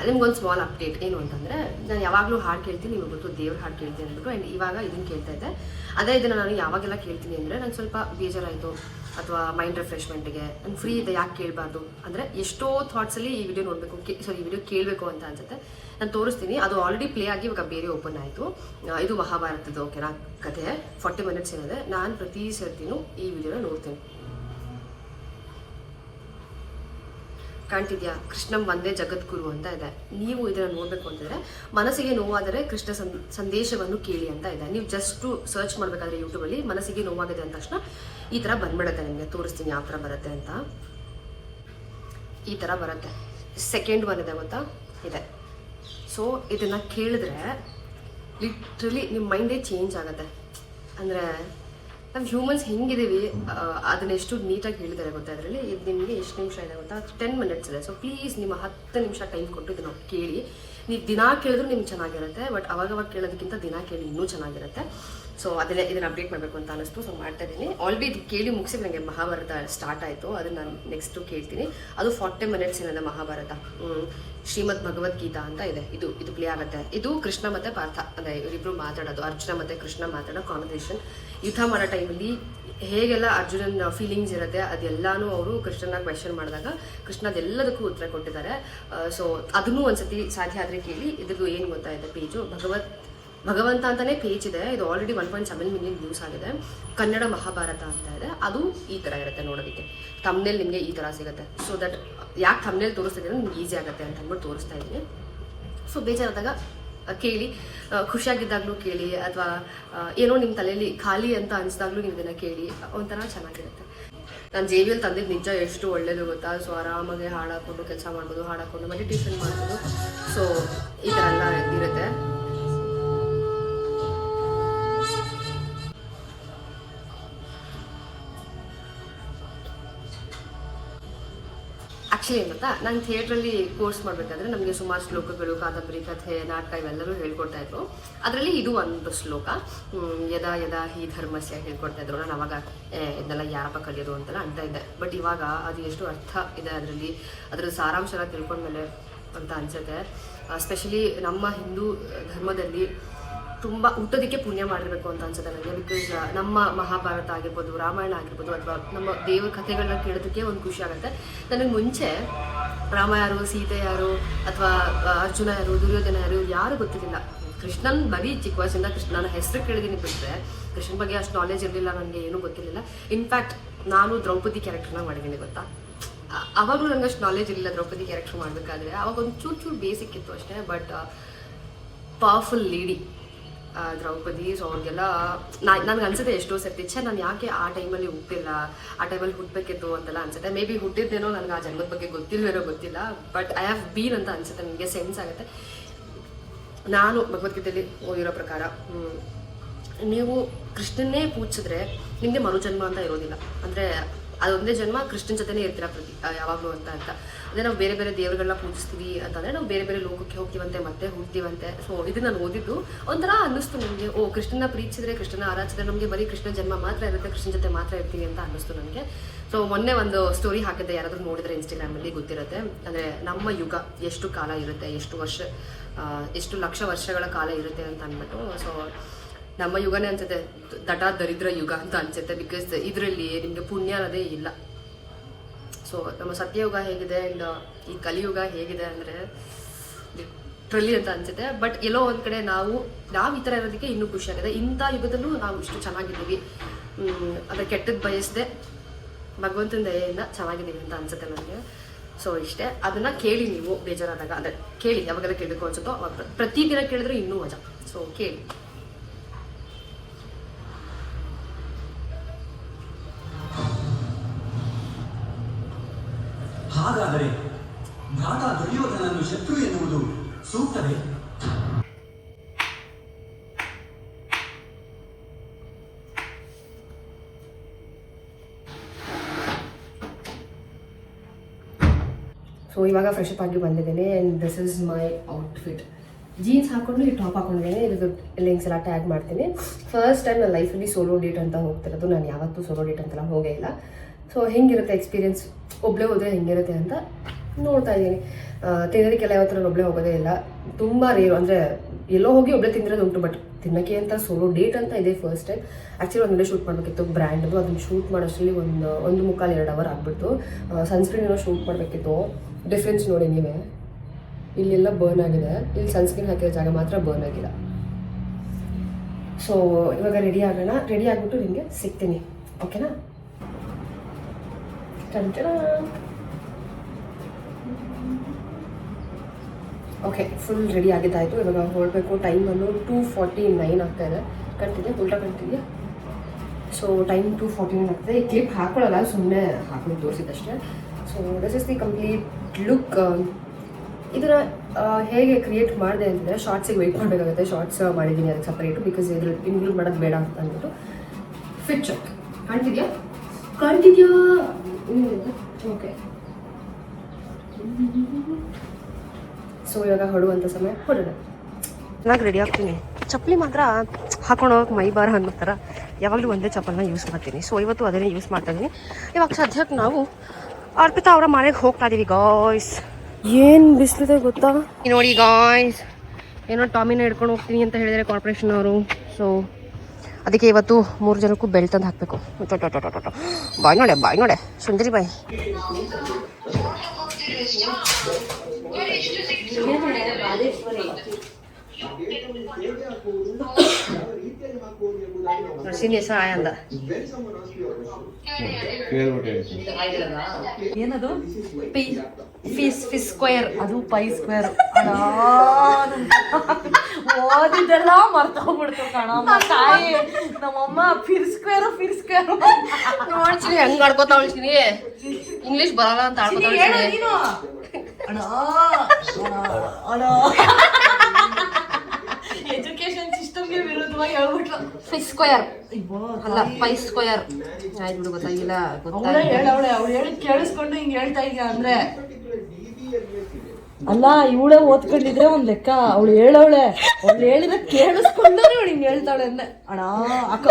ನಿಮ್ಗೊಂದು ಸ್ಮಾಲ್ ಅಪ್ಡೇಟ್ ಏನು ಅಂತಂದರೆ, ನಾನು ಯಾವಾಗಲೂ ಹಾಡು ಕೇಳ್ತೀನಿ, ನಿಮಗೆ ಗೊತ್ತು ದೇವ್ರ ಹಾಡು ಕೇಳ್ತೀನಿ ಅಂದ್ಬಿಟ್ಟು. ಆ್ಯಂಡ್ ಇವಾಗ ಇದನ್ನು ಕೇಳ್ತಾ ಇದ್ದೆ. ಅದೇ ಇದನ್ನು ನಾನು ಯಾವಾಗೆಲ್ಲ ಕೇಳ್ತೀನಿ ಅಂದರೆ, ನಂಗೆ ಸ್ವಲ್ಪ ಬೇಜಾರಾಯಿತು ಅಥವಾ ಮೈಂಡ್ ರಿಫ್ರೆಶ್ಮೆಂಟಿಗೆ ನಂಗೆ ಫ್ರೀ ಇದೆ, ಯಾಕೆ ಕೇಳಬಾರ್ದು ಅಂದರೆ ಎಷ್ಟೋ ಥಾಟ್ಸಲ್ಲಿ ಈ ವಿಡಿಯೋ ನೋಡಬೇಕು, ಈ ವಿಡಿಯೋ ಕೇಳಬೇಕು ಅಂತ ಅನ್ಸುತ್ತೆ. ನಾನು ತೋರಿಸ್ತೀನಿ. ಅದು ಆಲ್ರೆಡಿ ಪ್ಲೇ ಆಗಿ ಇವಾಗ ಬೇರೆ ಓಪನ್ ಆಯಿತು. ಇದು ಮಹಾಭಾರತದ ಓಕೆನಾ ಕಥೆ, 40 minutes ಏನಿದೆ. ನಾನು ಪ್ರತಿ ಸರ್ತಿನೂ ಈ ವಿಡಿಯೋನ ನೋಡ್ತೀನಿ. ಕಾಣ್ತಿದ್ಯಾ? ಕೃಷ್ಣಂ ಒಂದೇ ಜಗದ್ಗುರು ಅಂತ ಇದೆ. ನೀವು ಇದನ್ನು ನೋಡಬೇಕು ಅಂತಂದರೆ, ಮನಸ್ಸಿಗೆ ನೋವಾದರೆ ಕೃಷ್ಣ ಸಂದೇಶವನ್ನು ಕೇಳಿ ಅಂತ ಇದೆ. ನೀವು ಜಸ್ಟು ಸರ್ಚ್ ಮಾಡಬೇಕಾದ್ರೆ ಯೂಟ್ಯೂಬಲ್ಲಿ ಮನಸ್ಸಿಗೆ ನೋವಾಗಿದೆ ಅಂದ ತಕ್ಷಣ ಈ ಥರ ಬಂದ್ಬಿಡುತ್ತೆ. ನಿಮಗೆ ತೋರಿಸ್ತೀನಿ ಯಾವ ಥರ ಬರುತ್ತೆ ಅಂತ. ಈ ಥರ ಬರುತ್ತೆ. ಸೆಕೆಂಡ್ ಒನ್ ಇದೆ ಗೊತ್ತಾ, ಇದೆ. ಸೊ ಇದನ್ನು ಕೇಳಿದ್ರೆ ಲಿಟ್ರಲಿ ನಿಮ್ಮ ಮೈಂಡೇ ಚೇಂಜ್ ಆಗುತ್ತೆ. ಅಂದರೆ ನಾವು ಹ್ಯೂಮನ್ಸ್ ಹೆಂಗಿದ್ದೀವಿ ಅದನ್ನ ಎಷ್ಟು ನೀಟಾಗಿ ಹೇಳಿದ್ದಾರೆ ಗೊತ್ತಾ ಅದರಲ್ಲಿ. ಇದು ನಿಮಗೆ ಎಷ್ಟು ನಿಮಿಷ ಇದೆ ಗೊತ್ತಾ, 10 minutes ಇದೆ. ಸೊ ಪ್ಲೀಸ್ ನಿಮ್ಮ 10 ನಿಮಿಷ ಟೈಮ್ ಕೊಟ್ಟು ಇದನ್ನು ಕೇಳಿ. ನೀವು ದಿನ ಕೇಳಿದ್ರು ನಿಮ್ಗೆ ಚೆನ್ನಾಗಿರುತ್ತೆ, ಬಟ್ ಅವಾಗವಾಗ ಕೇಳೋದಕ್ಕಿಂತ ದಿನ ಕೇಳಿ ಇನ್ನೂ ಚೆನ್ನಾಗಿರುತ್ತೆ. ಸೊ ಇದನ್ನು ಅಪ್ಡೇಟ್ ಮಾಡಬೇಕು ಅಂತ ಅನಿಸ್ತು, ಸೊ ಮಾಡ್ತಾ ಇದ್ದೀನಿ. ಆಲ್ರೆಡಿ ಇದು ಕೇಳಿ ಮುಗಿಸಿ ನನಗೆ ಮಹಾಭಾರತ ಸ್ಟಾರ್ಟ್ ಆಯಿತು, ಅದನ್ನು ನಾನು ನೆಕ್ಸ್ಟು ಕೇಳ್ತೀನಿ. ಅದು 40 minutes ಏನಿದೆ ಮಹಾಭಾರತ. ಶ್ರೀಮದ್ ಭಗವದ್ಗೀತಾ ಅಂತ ಇದೆ, ಇದು ಪ್ಲೇ ಆಗುತ್ತೆ. ಇದು ಕೃಷ್ಣ ಮತ್ತು ಪಾರ್ಥ ಅಂದರೆ ಇವರಿಬ್ಬರು ಮಾತಾಡೋದು, ಅರ್ಜುನ ಮತ್ತು ಕೃಷ್ಣ ಮಾತಾಡೋ ಕಾನ್ವರ್ಸೇಷನ್. ಯುದ್ಧ ಮಾಡೋ ಟೈಮಲ್ಲಿ ಹೇಗೆಲ್ಲ ಅರ್ಜುನನ ಫೀಲಿಂಗ್ಸ್ ಇರುತ್ತೆ ಅದೆಲ್ಲನೂ ಅವರು ಕೃಷ್ಣನ ಕ್ವೆಶನ್ ಮಾಡಿದಾಗ ಕೃಷ್ಣ ಅದೆಲ್ಲದಕ್ಕೂ ಉತ್ತರ ಕೊಟ್ಟಿದ್ದಾರೆ. ಸೊ ಅದನ್ನೂ ಒಂದ್ಸತಿ ಸಾಧ್ಯ ಆದರೆ ಕೇಳಿ. ಇದ್ರದ್ದು ಏನು ಗೊತ್ತಾಯಿದೆ, ಪೇಜು ಭಗವಂತ ಅಂತಲೇ ಪೇಜ್ ಇದೆ. ಇದು ಆಲ್ರೆಡಿ 1.7 million ವ್ಯೂಸ್ ಆಗಿದೆ. ಕನ್ನಡ ಮಹಾಭಾರತ ಅಂತ ಇದೆ. ಅದು ಈ ಥರ ಇರುತ್ತೆ ನೋಡೋದಕ್ಕೆ. ಥಂಬ್ನೇಲ್ ನಿಮಗೆ ಈ ಥರ ಸಿಗುತ್ತೆ. ಸೊ ದಟ್ ಯಾಕೆ ಥಂಬ್ನೇಲ್ ತೋರಿಸ್ತಿದ್ದೀನಿ ನಿಮ್ಗೆ ಈಸಿ ಆಗುತ್ತೆ ಅಂತ ಅಂದ್ಬಿಟ್ಟು ತೋರಿಸ್ತಾ ಇದ್ದೀನಿ. ಸೊ ಬೇಜಾರಾದಾಗ ಕೇಳಿ, ಖುಷಿಯಾಗಿದ್ದಾಗಲೂ ಕೇಳಿ, ಅಥವಾ ಏನೋ ನಿಮ್ಮ ತಲೆಯಲ್ಲಿ ಖಾಲಿ ಅಂತ ಅನಿಸಿದಾಗಲೂ ನೀವು ಇದನ್ನು ಕೇಳಿ, ಒಂಥರ ಚೆನ್ನಾಗಿರುತ್ತೆ. ನಾನು JBL ತಂದಿದ್ದು ನಿಜ ಎಷ್ಟು ಒಳ್ಳೇದು ಗೊತ್ತಾ. ಸೊ ಆರಾಮಾಗಿ ಹಾಡಾಕೊಂಡು ಕೆಲಸ ಮಾಡ್ಬೋದು, ಹಾಡಾಕೊಂಡು ಮೆಡಿಟೇಷನ್ ಮಾಡ್ಬೋದು. ಸೊ ಈ ಥರ ಎಲ್ಲ ಇರುತ್ತೆ. ಆ್ಯಕ್ಚುಲಿ ಏನು ಗೊತ್ತಾ, ನಾನು ಥಿಯೇಟ್ರಲ್ಲಿ ಕೋರ್ಸ್ ಮಾಡಬೇಕಾದ್ರೆ ನಮಗೆ ಸುಮಾರು ಶ್ಲೋಕಗಳು, ಕಾದಂಬರಿ, ಕಥೆ, ನಾಟಕ ಇವೆಲ್ಲರೂ ಹೇಳ್ಕೊಡ್ತಾ ಇದ್ರು. ಅದರಲ್ಲಿ ಇದು ಒಂದು ಶ್ಲೋಕ, ಯದಾ ಯದಾ ಹಿ ಧರ್ಮಸ್ಯ ಹೇಳ್ಕೊಡ್ತಾ ಇದ್ರು. ನಾನು ಅವಾಗ ಇದನ್ನೆಲ್ಲ ಯಾರಪ್ಪ ಕಲಿಯೋದು ಅಂತೆಲ್ಲ ಅಂತ ಇದ್ದೆ. ಬಟ್ ಇವಾಗ ಅದು ಎಷ್ಟು ಅರ್ಥ ಇದೆ ಅದರಲ್ಲಿ, ಅದರ ಸಾರಾಂಶ ತಿಳ್ಕೊಂಡ್ಮೇಲೆ ಅಂತ ಅನಿಸುತ್ತೆ. ಸ್ಪೆಷಲಿ ನಮ್ಮ ಹಿಂದೂ ಧರ್ಮದಲ್ಲಿ ತುಂಬ ಹುಟ್ಟೋದಕ್ಕೆ ಪುಣ್ಯ ಮಾಡಿರಬೇಕು ಅಂತ ಅನ್ಸುತ್ತೆ ನನಗೆ. ಬಿಕಾಸ್ ನಮ್ಮ ಮಹಾಭಾರತ ಆಗಿರ್ಬೋದು, ರಾಮಾಯಣ ಆಗಿರ್ಬೋದು, ಅಥವಾ ನಮ್ಮ ದೇವರ ಕಥೆಗಳನ್ನ ಕೇಳೋದಕ್ಕೆ ಒಂದು ಖುಷಿ ಆಗುತ್ತೆ. ನನಗೆ ಮುಂಚೆ ರಾಮ ಯಾರು, ಸೀತೆ ಯಾರು, ಅಥವಾ ಅರ್ಜುನ ಯಾರು, ದುರ್ಯೋಧನ ಯಾರು ಗೊತ್ತಿರಲಿಲ್ಲ. ಕೃಷ್ಣನ್ ಬರೀ ಚಿಕ್ಕ ವಯಸ್ಸಿಂದ ಕೃಷ್ಣನ ಹೆಸರು ಕೇಳಿದೀನಿ ಬಿಟ್ಟರೆ ಕೃಷ್ಣನ ಬಗ್ಗೆ ಅಷ್ಟು ನಾಲೆಜ್ ಇರಲಿಲ್ಲ, ನನಗೆ ಏನೂ ಗೊತ್ತಿರಲಿಲ್ಲ. ಇನ್ಫ್ಯಾಕ್ಟ್ ನಾನು ದ್ರೌಪದಿ ಕ್ಯಾರೆಕ್ಟರ್ನ ಮಾಡಿದ್ದೀನಿ ಗೊತ್ತಾ. ಅವಾಗಲೂ ನನಗೆ ಅಷ್ಟು ನಾಲೆಜ್ ಇರಲಿಲ್ಲ ದ್ರೌಪದಿ ಕ್ಯಾರೆಕ್ಟರ್ ಮಾಡಬೇಕಾದ್ರೆ. ಅವಾಗ ಒಂದು ಚೂರು ಬೇಸಿಕ್ ಇತ್ತು ಅಷ್ಟೇ. But powerful lady Draupadi. So ಅವ್ರಿಗೆಲ್ಲ ನನಗೆ ಅನ್ಸುತ್ತೆ ಎಷ್ಟೋ ಸರ್ತಿ ನಾನು ಯಾಕೆ ಆ ಟೈಮಲ್ಲಿ ಹುಟ್ಟಿಲ್ಲ, ಆ ಟೈಮಲ್ಲಿ ಹುಟ್ಟಬೇಕಿತ್ತು ಅಂತೆಲ್ಲ ಅನ್ಸುತ್ತೆ. ಮೇ ಬಿ ಹುಟ್ಟಿದ್ದೇನೋ ನನಗೆ ಆ ಜನ್ಮದ ಬಗ್ಗೆ ಗೊತ್ತಿಲ್ವೇನೋ ಗೊತ್ತಿಲ್ಲ, ಬಟ್ ಐ ಹ್ಯಾವ್ ಬೀನ್ ಅಂತ ಅನ್ಸುತ್ತೆ. ನನಗೆ ಸೆನ್ಸ್ ಆಗುತ್ತೆ. ನಾನು ಭಗವದ್ಗೀತೆಯಲ್ಲಿ ಓದಿರೋ ಪ್ರಕಾರ ನೀವು ಕೃಷ್ಣನ್ನೇ ಪೂಜಿಸಿದ್ರೆ ನಿಮಗೆ ಮರುಜನ್ಮ ಅಂತ ಇರೋದಿಲ್ಲ. ಅಂದರೆ ಅದೊಂದೇ ಜನ್ಮ ಕೃಷ್ಣನ ಜೊತೆನೇ ಇರ್ತೀರ ಯಾವಾಗಲೂ ಅಂತ. ಅದೇ ನಾವು ಬೇರೆ ಬೇರೆ ದೇವರುಗಳನ್ನ ಪೂಜಿಸ್ತೀವಿ ಅಂತಂದರೆ ನಾವು ಬೇರೆ ಬೇರೆ ಲೋಕಕ್ಕೆ ಹೋಗ್ತೀವಂತೆ, ಮತ್ತೆ ಹುಡ್ತೀವಂತೆ. ಸೊ ಇದು ನಾನು ಓದಿದ್ದು ಒಂಥರ ಅನ್ನಿಸ್ತು ನನಗೆ. ಕೃಷ್ಣನ ಪ್ರೀತಿಸಿದ್ರೆ, ಕೃಷ್ಣನ ಆರಾಧಿಸಿದ್ರೆ ನಮಗೆ ಬರೀ ಕೃಷ್ಣ ಜನ್ಮ ಮಾತ್ರ ಇರುತ್ತೆ, ಕೃಷ್ಣನ ಜೊತೆ ಮಾತ್ರ ಇರ್ತೀವಿ ಅಂತ ಅನ್ನಿಸ್ತು ನನಗೆ. ಸೊ ಮೊನ್ನೆ ಒಂದು ಸ್ಟೋರಿ ಹಾಕಿದ್ದೆ, ಯಾರಾದರೂ ನೋಡಿದ್ರೆ ಇನ್ಸ್ಟಾಗ್ರಾಮಲ್ಲಿ ಗೊತ್ತಿರುತ್ತೆ. ಅಂದರೆ ನಮ್ಮ ಯುಗ ಎಷ್ಟು ಕಾಲ ಇರುತ್ತೆ, ಎಷ್ಟು ಲಕ್ಷ ವರ್ಷಗಳ ಕಾಲ ಇರುತ್ತೆ ಅಂತ ಅಂದ್ಬಿಟ್ಟು. ಸೊ ನಮ್ಮ ಯುಗನೇ ಅನ್ಸುತ್ತೆ ದರಿದ್ರ ಯುಗ ಅಂತ ಅನ್ಸುತ್ತೆ. ಬಿಕಾಸ್ ಇದರಲ್ಲಿ ನಿಮಗೆ ಪುಣ್ಯ ಅನ್ನೋದೇ ಇಲ್ಲ. ಸೊ ನಮ್ಮ ಸತ್ಯಯುಗ ಹೇಗಿದೆ ಆ್ಯಂಡ್ ಈ ಕಲಿಯುಗ ಹೇಗಿದೆ ಅಂದರೆ ಲಿಟ್ರಲಿ ಅಂತ ಅನ್ಸುತ್ತೆ. ಬಟ್ ಎಲ್ಲೋ ಒಂದು ಕಡೆ ನಾವು ಈ ಥರ ಇರೋದಕ್ಕೆ ಇನ್ನೂ ಖುಷಿಯಾಗಿದೆ. ಇಂಥ ಯುಗದಲ್ಲೂ ನಾವು ಇಷ್ಟು ಚೆನ್ನಾಗಿದ್ದೀವಿ, ಅಂದರೆ ಕೆಟ್ಟದ್ದು ಬಯಸದೆ ಭಗವಂತನ ದಯೆಯಿಂದ ಚೆನ್ನಾಗಿದ್ದೀವಿ ಅಂತ ಅನ್ಸುತ್ತೆ ನನಗೆ. ಸೊ ಇಷ್ಟೇ. ಅದನ್ನು ಕೇಳಿ ನೀವು ಬೇಜಾರಾದಾಗ, ಅಂದರೆ ಕೇಳಿ ಯಾವಾಗೆಲ್ಲ ಕೇಳಬೇಕು ಅನ್ಸುತ್ತೋ ಅವಾಗ. ಪ್ರತಿದಿನ ಕೇಳಿದ್ರೆ ಇನ್ನೂ ಮಜಾ. ಸೊ ಕೇಳಿ. ಹಾಗಾದರೆ ಭ್ರಾತ ದುರ್ಯೋಧನನ್ನು ಶತ್ರು ಎನ್ನುವುದು ಸೂಕ್ತವೇ? ಸೊ ಇವಾಗ ಫ್ರೆಶ್ ಅಪ್ ಆಗಿ ಬಂದಿದ್ದೇನೆ and this is my outfit. Jeans ಹಾಕೊಂಡು ಈ ಟಾಪ್ ಹಾಕೊಂಡಿದ್ದೇನೆ. ಇದ್ರ ಲಿಂಕ್ಸ್ ಎಲ್ಲ ಟ್ಯಾಗ್ ಮಾಡ್ತೀನಿ. ಫಸ್ಟ್ ಟೈಮ್ ನನ್ನ ಲೈಫಲ್ಲಿ ಸೋಲೋ ಡೇಟ್ ಅಂತ ಹೋಗ್ತಿರೋದು. ನಾನು ಯಾವತ್ತೂ ಸೋಲೋ ಡೇಟ್ ಅಂತೆಲ್ಲ ಹೋಗೇ ಇಲ್ಲ. ಸೊ ಹೆಂಗಿರುತ್ತೆ ಎಕ್ಸ್ಪೀರಿಯನ್ಸ್, ಒಬ್ಬಳೇ ಹೋದರೆ ಹೆಂಗಿರುತ್ತೆ ಅಂತ ನೋಡ್ತಾ ಇದ್ದೀನಿ. ತಿನ್ನೋದಕ್ಕೆಲ್ಲ ಯಾವತ್ತೂ ನಾನು ಒಬ್ಬಳೇ ಹೋಗೋದೇ ಇಲ್ಲ. ತುಂಬ ರೇರು, ಅಂದರೆ ಎಲ್ಲೋ ಹೋಗಿ ಒಬ್ಬಳೇ ತಿಂದಿರೋದು ಉಂಟು. ಬಟ್ ತಿನ್ನೋಕ್ಕೆ ಅಂತ ಸೋಲೋ ಡೇಟ್ ಅಂತ ಇದೆ ಫಸ್ಟ್ ಟೈಮ್. ಆ್ಯಕ್ಚುಲಿ ಒಂದು ವಿಡಿಯೋ ಶೂಟ್ ಮಾಡಬೇಕಿತ್ತು ಬ್ರ್ಯಾಂಡ್ದು. ಅದನ್ನು ಶೂಟ್ ಮಾಡೋಷ್ಟರಲ್ಲಿ 1.25-2 ಅವರ್ ಆಗಿಬಿಡ್ತು. ಸನ್ಸ್ಕ್ರೀನ್ ಏನೋ ಶೂಟ್ ಮಾಡಬೇಕಿತ್ತು. ಡಿಫ್ರೆನ್ಸ್ ನೋಡಿ ನೀವೇ, ಇಲ್ಲೆಲ್ಲ ಬರ್ನ್ ಆಗಿದೆ, ಇಲ್ಲಿ ಸನ್ಸ್ಕ್ರೀನ್ ಹಾಕಿರೋ ಜಾಗ ಮಾತ್ರ ಬರ್ನ್ ಆಗಿಲ್ಲ. ಸೊ ಇವಾಗ ರೆಡಿ ಆಗೋಣ. ರೆಡಿ ಆಗಿಬಿಟ್ಟು ನಿಮಗೆ ಸಿಗ್ತೀನಿ, ಓಕೆನಾ? ಓಕೆ, ಫುಲ್ ರೆಡಿ ಆಗಿದ್ದಾಯಿತು. ಇವಾಗ ಹೊರಡಬೇಕು. ಟೈಮನ್ನು 2:49 ಆಗ್ತಾಯಿದೆ. ಕಂಟಿದ್ಯಾ, ಉಲ್ಟಾ ಕಂಟಿದ್ಯಾ. ಸೊ ಟೈಮ್ 2:49 ಆಗ್ತದೆ. ಈ ಕ್ಲಿಪ್ ಹಾಕೊಳ್ಳಲ್ಲ, ಸುಮ್ಮನೆ ಹಾಕೊಂಡು ತೋರಿಸಿದ್ದಷ್ಟೇ. So this is the complete look. ಇದನ್ನು ಹೇಗೆ ಕ್ರಿಯೇಟ್ ಮಾಡಿದೆ ಅಂತಂದರೆ ಶಾರ್ಟ್ಸಿಗೆ ವೆಯ್ಟ್ ಮಾಡಬೇಕಾಗುತ್ತೆ. ಶಾರ್ಟ್ಸ್ ಮಾಡಿದ್ದೀನಿ ಅದಕ್ಕೆ ಸಪ್ರೇಟು, ಬಿಕಾಸ್ ಇದ್ರಲ್ಲಿ ಇನ್ಕ್ಲೂಡ್ ಮಾಡೋದು ಬೇಡ ಅಂತ ಅಂದ್ಬಿಟ್ಟು ಫಿಟ್ ಚೆಕ್ ಕಾಣ್ತಿದ್ಯಾ ಓಕೆ. ಸೊ ಇವಾಗ ಹೊಡುವಂಥ ಸಮಯ ಹೊಡೋಣ. ಚೆನ್ನಾಗಿ ರೆಡಿ ಆಗ್ತೀನಿ. ಚಪ್ಪಲಿ ಮಾತ್ರ ಹಾಕೊಂಡೋಗಕ್ಕೆ ಮೈ ಬಾರ ಅನ್ನೋಥರ ಯಾವಾಗಲೂ ಒಂದೇ ಚಪ್ಪಲನ್ನ ಯೂಸ್ ಮಾಡ್ತೀನಿ. ಸೊ ಇವತ್ತು ಅದನ್ನೇ ಯೂಸ್ ಮಾಡ್ತಾ ಇದ್ದೀನಿ. ಇವಾಗ ಸದ್ಯಕ್ಕೆ ನಾವು ಅರ್ಪಿತಾ ಅವರ ಮನೆಗೆ ಹೋಗ್ತಾ ಇದೀವಿ ಗಾಯ್ಸ್. ಏನು ಬಿಸಿಲಿದೆ ಗೊತ್ತಾ ನೋಡಿ ಗಾಯ್ಸ್. ಏನೋ ಟಾಮಿನ ಹಿಡ್ಕೊಂಡು ಹೋಗ್ತೀನಿ ಅಂತ ಹೇಳಿದರೆ ಕಾರ್ಪೊರೇಷನ್ ಅವರು. ಸೊ ಅದಕ್ಕೆ ಇವತ್ತು 3 ಜನಕ್ಕೂ ಬೆಲ್ಟ್ ತಂದು ಹಾಕಬೇಕು. ಬಾಯ್ ನೋಡೆ ಸುಂದರಿ ಬಾಯ್. ಸೀನಿಯರ್ಸ್ ಆಯಂದ ಏನದು ಫಿಸ್ ಸ್ಕ್ವೇರ್. ಅದು ಪೈ ಸ್ಕ್ವೇರ್. ಓದಿದ್ದೆಲ್ಲ ಮರ್ತೋಗ್ಬಿಡ್ತು ಕಣ ತಾಯಿ. ನಮ್ಮಮ್ಮ ಫಿರ್ ಸ್ಕ್ವೇರ್ ನೋಡ್ತೀನಿ ಹೆಂಗ್ ಆಡ್ಕೋತಾ ಉಳ್ತೀನಿ. ಇಂಗ್ಲಿಷ್ ಬರಲ್ಲ ಅಂತ ಆಡ್ಕೋತಾ ನೀನು ಎಜುಕೇಶನ್ ಸಿಸ್ಟಮ್ಗೆ ವಿರುದ್ಧವಾಗಿ ಹೇಳ್ಬಿಟ್ರು. ಫಿಸ್ ಸ್ಕ್ವೇರ್ ಅಲ್ಲ ಪೈ ಸ್ಕ್ವೇರ್. ಆಯ್ತು ಬಿಡು ಗೊತ್ತಾಗಿಲ್ಲ. ಅವಳು ಹೇಳಿ ಕೇಳಿಸ್ಕೊಂಡು ಹಿಂಗ್ ಹೇಳ್ತಾ ಇದೀಯ ಅಂದ್ರೆ ಅಲ್ಲ ಇವಳೇ ಓದ್ಕೊಂಡಿದ್ರೆ ಒಂದ್ ಲೆಕ್ಕ. ಅವಳು ಹೇಳಿದ್ರೆ ಕೇಳಿಸ್ಕೊಂಡು ಇವಳು ಹಿಂಗ್ ಹೇಳ್ತಾಳೆ ಅಂದೆ. ಅಣ್ಣ ಅಕ್ಕ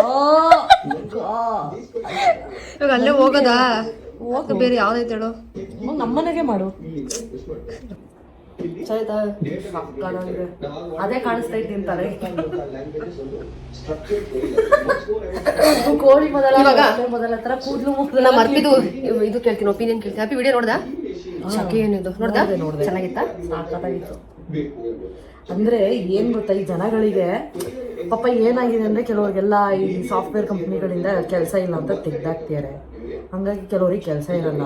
ಇವಾಗ ಅಲ್ಲೇ ಹೋಗೋದಾ ಬೇರೆ ಯಾವ್ದೈತೆ ಹೇಳು. ನಮ್ಮನೆಗೆ ಮಾಡು. ಅದೇ ಕಾಣಿಸ್ತಾ ಇದ್ದೀನಿ ತಲೆ. ಕೋಳಿ ಮೊದಲ ತರ ಕೂದಲು ನಮ್ಮ ಅರ್ಪಿದು ಇದು ಕೇಳ್ತೀನಿ, ಒಪಿನಿಯನ್ ಕೇಳ್ತೀನಿ. Happy video ನೋಡ್ದಾ? ಶಾಕೆ ಏನಿದು ನೋಡ್ದೆ ಚೆನ್ನಾಗಿತ್ತಾ? ಸಾಕಾಗಿತ್ತು. ಅಂದ್ರೆ ಏನ್ ಗೊತ್ತಾ, ಈ ಜನಗಳಿಗೆ ಪಾಪ ಏನಾಗಿದೆ ಅಂದ್ರೆ ಕೆಲವ್ರಿಗೆಲ್ಲ ಈ ಸಾಫ್ಟ್ವೇರ್ ಕಂಪ್ನಿಗಳಿಂದ ಕೆಲಸ ಇಲ್ಲ ಅಂತ ತೆಗ್ದಾಕ್ತಿದ್ದಾರೆ. ಹಂಗಾಗಿ ಕೆಲವ್ರಿಗೆ ಕೆಲಸ ಇರಲ್ಲ.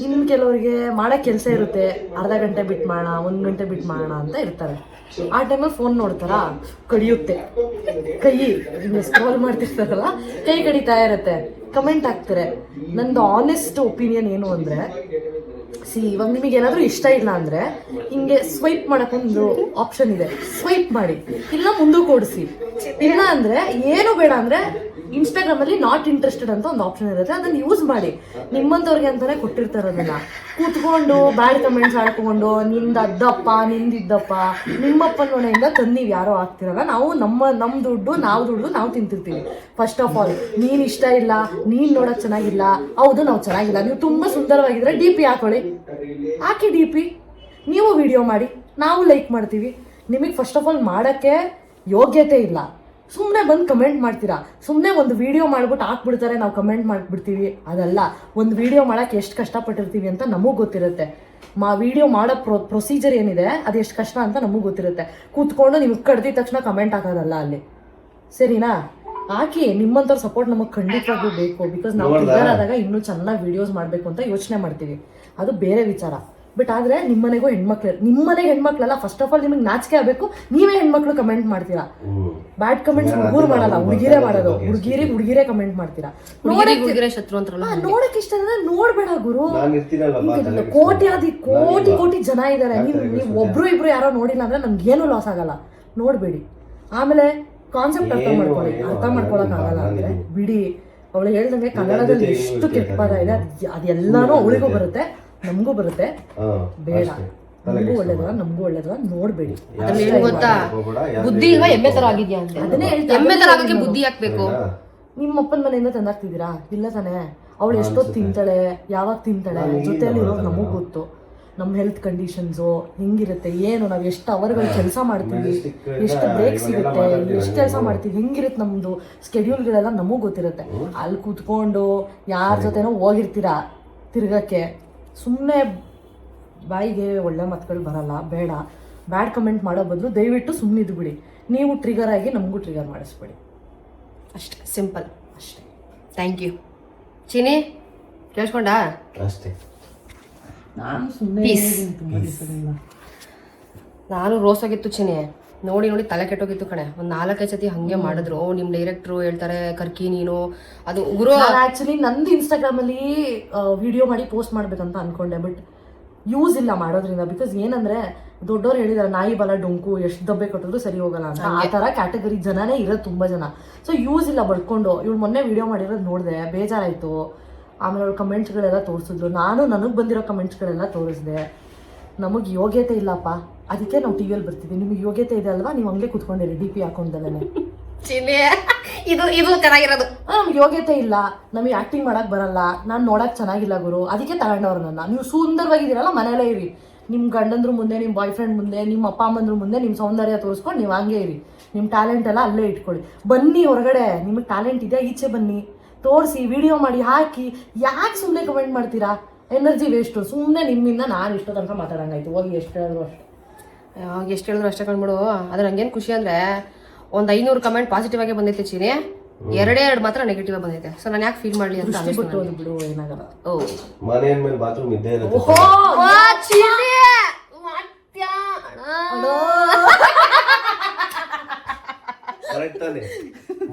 ಇನ್ನು ಕೆಲವರಿಗೆ ಮಾಡೋ ಕೆಲಸ ಇರುತ್ತೆ, ಅರ್ಧ ಗಂಟೆ ಬಿಟ್ಟು ಮಾಡೋಣ, 1 ಗಂಟೆ ಬಿಟ್ಟು ಮಾಡೋಣ ಅಂತ ಇರ್ತಾರೆ. ಆ ಟೈಮಲ್ಲಿ ಫೋನ್ ನೋಡ್ತಾರ, ಕಡಿಯುತ್ತೆ ಕೈ. ಸ್ಕ್ರೋಲ್ ಮಾಡ್ತಿರ್ತಾರಲ್ಲ, ಕೈ ಕಡಿತಾ ಇರುತ್ತೆ, ಕಮೆಂಟ್ ಹಾಕ್ತಾರೆ. ನಂದು ಆನೆಸ್ಟ್ ಒಪಿನಿಯನ್ ಏನು ಅಂದರೆ, ಇವಾಗ ನಿಮಗೆ ಏನಾದರೂ ಇಷ್ಟ ಇಲ್ಲ ಅಂದರೆ ಹಿಂಗೆ ಸ್ವೈಪ್ ಮಾಡೋಕ್ಕೊಂದು ಆಪ್ಷನ್ ಇದೆ, ಸ್ವೈಪ್ ಮಾಡಿ, ಇಲ್ಲ ಮುಂದಕ್ಕೆ ಓಡಿಸಿ. ಇಲ್ಲ ಅಂದರೆ ಏನು ಬೇಡ ಅಂದರೆ ಇನ್ಸ್ಟಾಗ್ರಾಮಲ್ಲಿ ನಾಟ್ ಇಂಟ್ರೆಸ್ಟೆಡ್ ಅಂತ ಒಂದು ಆಪ್ಷನ್ ಇರುತ್ತೆ, ಅದನ್ನು ಯೂಸ್ ಮಾಡಿ. ನಿಮ್ಮಂಥವ್ರಿಗೆ ಅಂತಲೇ ಕೊಟ್ಟಿರ್ತಾರೆ ಅದನ್ನು. ಕೂತ್ಕೊಂಡು ಬ್ಯಾಡ್ ಕಮೆಂಟ್ಸ್ ಹಾಕೊಂಡು ನಿಂದು ಅದ್ದಪ್ಪ ನಿಂದಿದ್ದಪ್ಪ ನಿಮ್ಮಪ್ಪನ ಮನೆಯಿಂದ ತಂದು ನೀವು ಯಾರೋ ಆಗ್ತಿರಲ್ಲ. ನಾವು ನಮ್ಮ ದುಡ್ಡು ನಾವು ತಿಂತಿರ್ತೀವಿ. ಫಸ್ಟ್ ಆಫ್ ಆಲ್ ನೀನು ಇಷ್ಟ ಇಲ್ಲ, ನೀನು ನೋಡೋಕೆ ಚೆನ್ನಾಗಿಲ್ಲ, ಹೌದು ನಾವು ಚೆನ್ನಾಗಿಲ್ಲ, ನೀವು ತುಂಬ ಸುಂದರವಾಗಿದ್ರೆ DP ಹಾಕೊಳ್ಳಿ, ಹಾಕಿ DP, ನೀವು ವಿಡಿಯೋ ಮಾಡಿ, ನಾವು ಲೈಕ್ ಮಾಡ್ತೀವಿ. ನಿಮಗೆ ಫಸ್ಟ್ ಆಫ್ ಆಲ್ ಮಾಡೋಕ್ಕೆ ಯೋಗ್ಯತೆ ಇಲ್ಲ, ಸುಮ್ಮನೆ ಬಂದು ಕಮೆಂಟ್ ಮಾಡ್ತೀರಾ. ಸುಮ್ಮನೆ ಒಂದು ವಿಡಿಯೋ ಮಾಡ್ಬಿಟ್ಟು ಹಾಕ್ಬಿಡ್ತಾರೆ, ನಾವು ಕಮೆಂಟ್ ಮಾಡಿಬಿಡ್ತೀವಿ. ಅದಲ್ಲ, ಒಂದು ವಿಡಿಯೋ ಮಾಡೋಕ್ಕೆ ಎಷ್ಟು ಕಷ್ಟಪಟ್ಟಿರ್ತೀವಿ ಅಂತ ನಮಗೆ ಗೊತ್ತಿರುತ್ತೆ. ವಿಡಿಯೋ ಮಾಡೋ ಪ್ರೊಸೀಜರ್ ಏನಿದೆ ಅದು ಎಷ್ಟು ಕಷ್ಟ ಅಂತ ನಮಗೆ ಗೊತ್ತಿರುತ್ತೆ. ಕೂತ್ಕೊಂಡು ನಿಮ್ಗೆ ಕಡ್ದಿದ ತಕ್ಷಣ ಕಮೆಂಟ್ ಹಾಕೋದಲ್ಲ ಅಲ್ಲಿ, ಸರಿನಾ? ಹಾಕಿ, ನಿಮ್ಮಂಥವ್ರ ಸಪೋರ್ಟ್ ನಮಗೆ ಖಂಡಿತವಾಗ್ಲೂ ಬೇಕು. ಬಿಕಾಸ್ ನಾವು ಟ್ರಿಗರ್ ಆದಾಗ ಇನ್ನೂ ಚೆನ್ನಾಗಿ ವಿಡಿಯೋಸ್ ಮಾಡಬೇಕು ಅಂತ ಯೋಚನೆ ಮಾಡ್ತೀವಿ, ಅದು ಬೇರೆ ವಿಚಾರ. ಬಟ್ ಆದರೆ ನಿಮ್ಮನೆಗೂ ನಿಮ್ಮನೆಗೆ ಹೆಣ್ಮಕ್ಳೆಲ್ಲ ಫಸ್ಟ್ ಆಫ್ ಆಲ್ ನಿಮಗೆ ನಾಚಿಕೆ ಆಗಬೇಕು. ನೀವೇ ಹೆಣ್ಮಕ್ಳು ಕಮೆಂಟ್ ಮಾಡ್ತೀರಾ, ಬ್ಯಾಡ್ ಕಮೆಂಟ್ಸ್ ಹುಡುಗರು ಮಾಡಲ್ಲ, ಹುಡುಗಿರೇ ಮಾಡೋದು. ಹುಡುಗಿರೇ ಕಮೆಂಟ್ ಮಾಡ್ತೀರಾ. ನೋಡಕ್ ಇಷ್ಟ ನೋಡ್ಬೇಡ ಗುರು. ಕೋಟಿ ಜನ ಇದಾರೆ, ನೀವು ಒಬ್ರು ಇಬ್ರು ಯಾರೋ ನೋಡಿಲ್ಲ ಅಂದ್ರೆ ನಮ್ಗೇನು ಲಾಸ್ ಆಗಲ್ಲ, ನೋಡ್ಬೇಡಿ. ಆಮೇಲೆ ಕಾನ್ಸೆಪ್ಟ್ ಅರ್ಥ ಮಾಡ್ಕೊಳಕ್ ಆಗಲ್ಲ ಅಂದ್ರೆ ಬಿಡಿ. ಅವಳು ಹೇಳ್ದಂಗೆ ಕನ್ನಡದಲ್ಲಿ ಎಷ್ಟು ಕೆಟ್ಟ ಪದ ಇದೆ, ಅದೆಲ್ಲಾನು ಅವಳಿಗೂ ಬರುತ್ತೆ, ನಮಗೂ ಬರುತ್ತೆ. ಬೇಡ, ನಮಗೂ ಒಳ್ಳೇದಲ್ಲ ನೋಡ್ಬೇಡಿ. ಗೊತ್ತಾ, ಬುದ್ಧಿ ಇಲ್ವಾ ಎಮ್ಮೆ ತರ ಆಗಿದ್ಯಾ ಅಂತ. ಅದನ್ನೇ ಎಮ್ಮೆ ತರ ಆಗಕ್ಕೆ ಬುದ್ಧಿ ಹಾಕ್ಬೇಕು. ನಿಮ್ಮ ಅಪ್ಪನ ಮನೆಯಿಂದ ತಂದಾಕ್ತಿದ್ದೀರಾ? ಇಲ್ಲ ತಾನೆ. ಅವಳು ಎಷ್ಟೊತ್ತು ತಿಂತಾಳೆ, ಯಾವಾಗ ತಿಂತಾಳೆ, ಜೊತೆಯಲ್ಲಿ ಇರೋದು ನಮಗ್ ಗೊತ್ತು. ನಮ್ಮ ಹೆಲ್ತ್ ಕಂಡೀಷನ್ಸು ಹೆಂಗಿರುತ್ತೆ, ಏನು ನಾವು ಎಷ್ಟು ಅವರ್ಗಳು ಕೆಲಸ ಮಾಡ್ತೀವಿ, ಎಷ್ಟು ಬ್ರೇಕ್ ಸಿಗುತ್ತೆ, ಎಷ್ಟು ಕೆಲಸ ಮಾಡ್ತೀವಿ, ಹೆಂಗಿರುತ್ತೆ ನಮ್ಮದು ಸ್ಕೆಡ್ಯೂಲ್ಗಳೆಲ್ಲ ನಮಗೂ ಗೊತ್ತಿರುತ್ತೆ. ಅಲ್ಲಿ ಕೂತ್ಕೊಂಡು ಯಾರ ಜೊತೆನೋ ಹೋಗಿರ್ತೀರಾ ತಿರ್ಗಕ್ಕೆ, ಸುಮ್ಮನೆ ಬಾಯಿಗೆ ಒಳ್ಳೆ ಮಾತುಗಳು ಬರಲ್ಲ. ಬೇಡ, ಬ್ಯಾಡ್ ಕಮೆಂಟ್ ಮಾಡೋ ಬದಲು ದಯವಿಟ್ಟು ಸುಮ್ಮನೆ ಇದ್ದು ಬಿಡಿ. ನೀವು ಟ್ರಿಗರ್ ಆಗಿ ನಮಗೂ ಟ್ರಿಗರ್ ಮಾಡಿಸ್ಬೇಡಿ, ಅಷ್ಟೇ. ಸಿಂಪಲ್ ಅಷ್ಟೇ. ಥ್ಯಾಂಕ್ ಯು ಚಿನಿ, ಕೇಳಿಸ್ಕೊಂಡಾ? ಅಷ್ಟೇ. ನಾನು ರೋಸ್ ಆಗಿತ್ತು ಚಿನಿ, ನೋಡಿ ತಲೆ ಕೆಟ್ಟೋಗಿತ್ತು ಕಣೆ. ಒಂದು 4-5 ಸತಿ ಹಂಗೆ ಮಾಡಿದ್ರು. ನಿಮ್ಮ ಡೈರೆಕ್ಟ್ರು ಹೇಳ್ತಾರೆ ಕರ್ಕಿ ನೀನು, ಅದು ಗುರು. ಆಕ್ಚುಲಿ ನಂದು ಇನ್ಸ್ಟಾಗ್ರಾಮಲ್ಲಿ ವಿಡಿಯೋ ಮಾಡಿ ಪೋಸ್ಟ್ ಮಾಡ್ಬೇಕಂತ ಅನ್ಕೊಂಡೆ, ಬಟ್ ಯೂಸ್ ಇಲ್ಲ ಮಾಡೋದ್ರಿಂದ. ಬಿಕಾಸ್ ಏನಂದ್ರೆ ದೊಡ್ಡವ್ರು ಹೇಳಿದಾರೆ ನಾಯಿ ಬಲ ಡೊಂಕು ಎಷ್ಟು ದಬ್ಬೆ ಕೊಟ್ಟಿದ್ರು ಸರಿ ಹೋಗಲ್ಲ ಅಂತ. ಆ ಥರ ಕ್ಯಾಟಗರಿ ಜನನೇ ಇರೋದು ತುಂಬ ಜನ. ಸೊ ಯೂಸ್ ಇಲ್ಲ ಬಡ್ಕೊಂಡು. ಇವಳು ಮೊನ್ನೆ ವಿಡಿಯೋ ಮಾಡಿರೋದು ನೋಡಿದೆ, ಬೇಜಾರಾಯಿತು. ಆಮೇಲೆ ಅವಳು ಕಮೆಂಟ್ಸ್ಗಳೆಲ್ಲ ತೋರಿಸಿದ್ರು, ನಾನು ನನಗೆ ಬಂದಿರೋ ಕಮೆಂಟ್ಸ್ಗಳೆಲ್ಲ ತೋರಿಸಿದೆ. ನಮಗೆ ಯೋಗ್ಯತೆ ಇಲ್ಲಪ್ಪ, ಅದಕ್ಕೆ ನಾವು ಟಿ ವಿಯಲ್ಲಿ ಬರ್ತೀವಿ. ನಿಮಗೆ ಯೋಗ್ಯತೆ ಇದೆ ಅಲ್ವಾ, ನೀವು ಹಂಗೆ ಕುತ್ಕೊಂಡಿರಿ DP ಹಾಕೊಂಡಲ್ಲೇ. ಇದು ಚೆನ್ನಾಗಿರೋದು. ನಮ್ಗೆ ಯೋಗ್ಯತೆ ಇಲ್ಲ, ನಮಗೆ ಆ್ಯಕ್ಟಿಂಗ್ ಮಾಡಕ್ಕೆ ಬರಲ್ಲ, ನಾನು ನೋಡಕ್ಕೆ ಚೆನ್ನಾಗಿಲ್ಲ ಗುರು, ಅದಕ್ಕೆ ತಗೊಂಡವ್ರು ನನ್ನ. ನೀವು ಸುಂದರವಾಗಿದ್ದೀರಲ್ಲ, ಮನೇಲೇ ಇರಿ. ನಿಮ್ಮ ಗಂಡಂದ್ರ ಮುಂದೆ, ನಿಮ್ಮ ಬಾಯ್ ಫ್ರೆಂಡ್ ಮುಂದೆ, ನಿಮ್ಮ ಅಪ್ಪ ಅಮ್ಮಂದ್ರ ಮುಂದೆ ನಿಮ್ಮ ಸೌಂದರ್ಯ ತೋರಿಸ್ಕೊಂಡು ನೀವು ಹಂಗೆ ಇರಿ. ನಿಮ್ಮ ಟ್ಯಾಲೆಂಟ್ ಎಲ್ಲ ಅಲ್ಲೇ ಇಟ್ಕೊಳ್ಳಿ. ಬನ್ನಿ ಹೊರಗಡೆ, ನಿಮಗೆ ಟ್ಯಾಲೆಂಟ್ ಇದೆಯಾ ಈಚೆ ಬನ್ನಿ, ತೋರಿಸಿ, ವಿಡಿಯೋ ಮಾಡಿ ಹಾಕಿ. ಯಾಕೆ ಸುಮ್ಮನೆ ಕಮೆಂಟ್ ಮಾಡ್ತೀರಾ? Energy waste. ಸುಮ್ಮನೆ ನಿಮ್ಮಿಂದ ನಾನು ಇಷ್ಟೋ ತನಕ ಮಾತಾಡಂಗಾಯ್ತು. ಹೋಗಿ ಎಷ್ಟು ಹೇಳಿದ್ರು ಅಷ್ಟೇ. ಎಷ್ಟು ಹೇಳಿದ್ರು ಅಷ್ಟೇ ಕಂಡ್ಬಿಡು. ಆದ್ರೆ ನಂಗೇನು ಖುಷಿ ಅಂದರೆ ಒಂದು 500 ಕಮೆಂಟ್ ಪಾಸಿಟಿವ್ ಆಗೇ ಬಂದೈತೆ ಚೀನಿ, 2 ಮಾತ್ರ ನೆಗೆಟಿವ್ ಬಂದೈತೆ. ಸೊ ನಾನು ಯಾಕೆ ಫೀಲ್ ಮಾಡಲಿ ಅಂತ ಬಿಟ್ಟು ಬಿಡು, ಏನಾಗಲ್ಲ. ಓ ಮನೆ ಮೇಲೆ ಬಾತ್ರೂಮ್ ಇದ್ದೇ ಇರುತ್ತೆ. ಕರೆಕ್ಟ್ ತಾನೆ?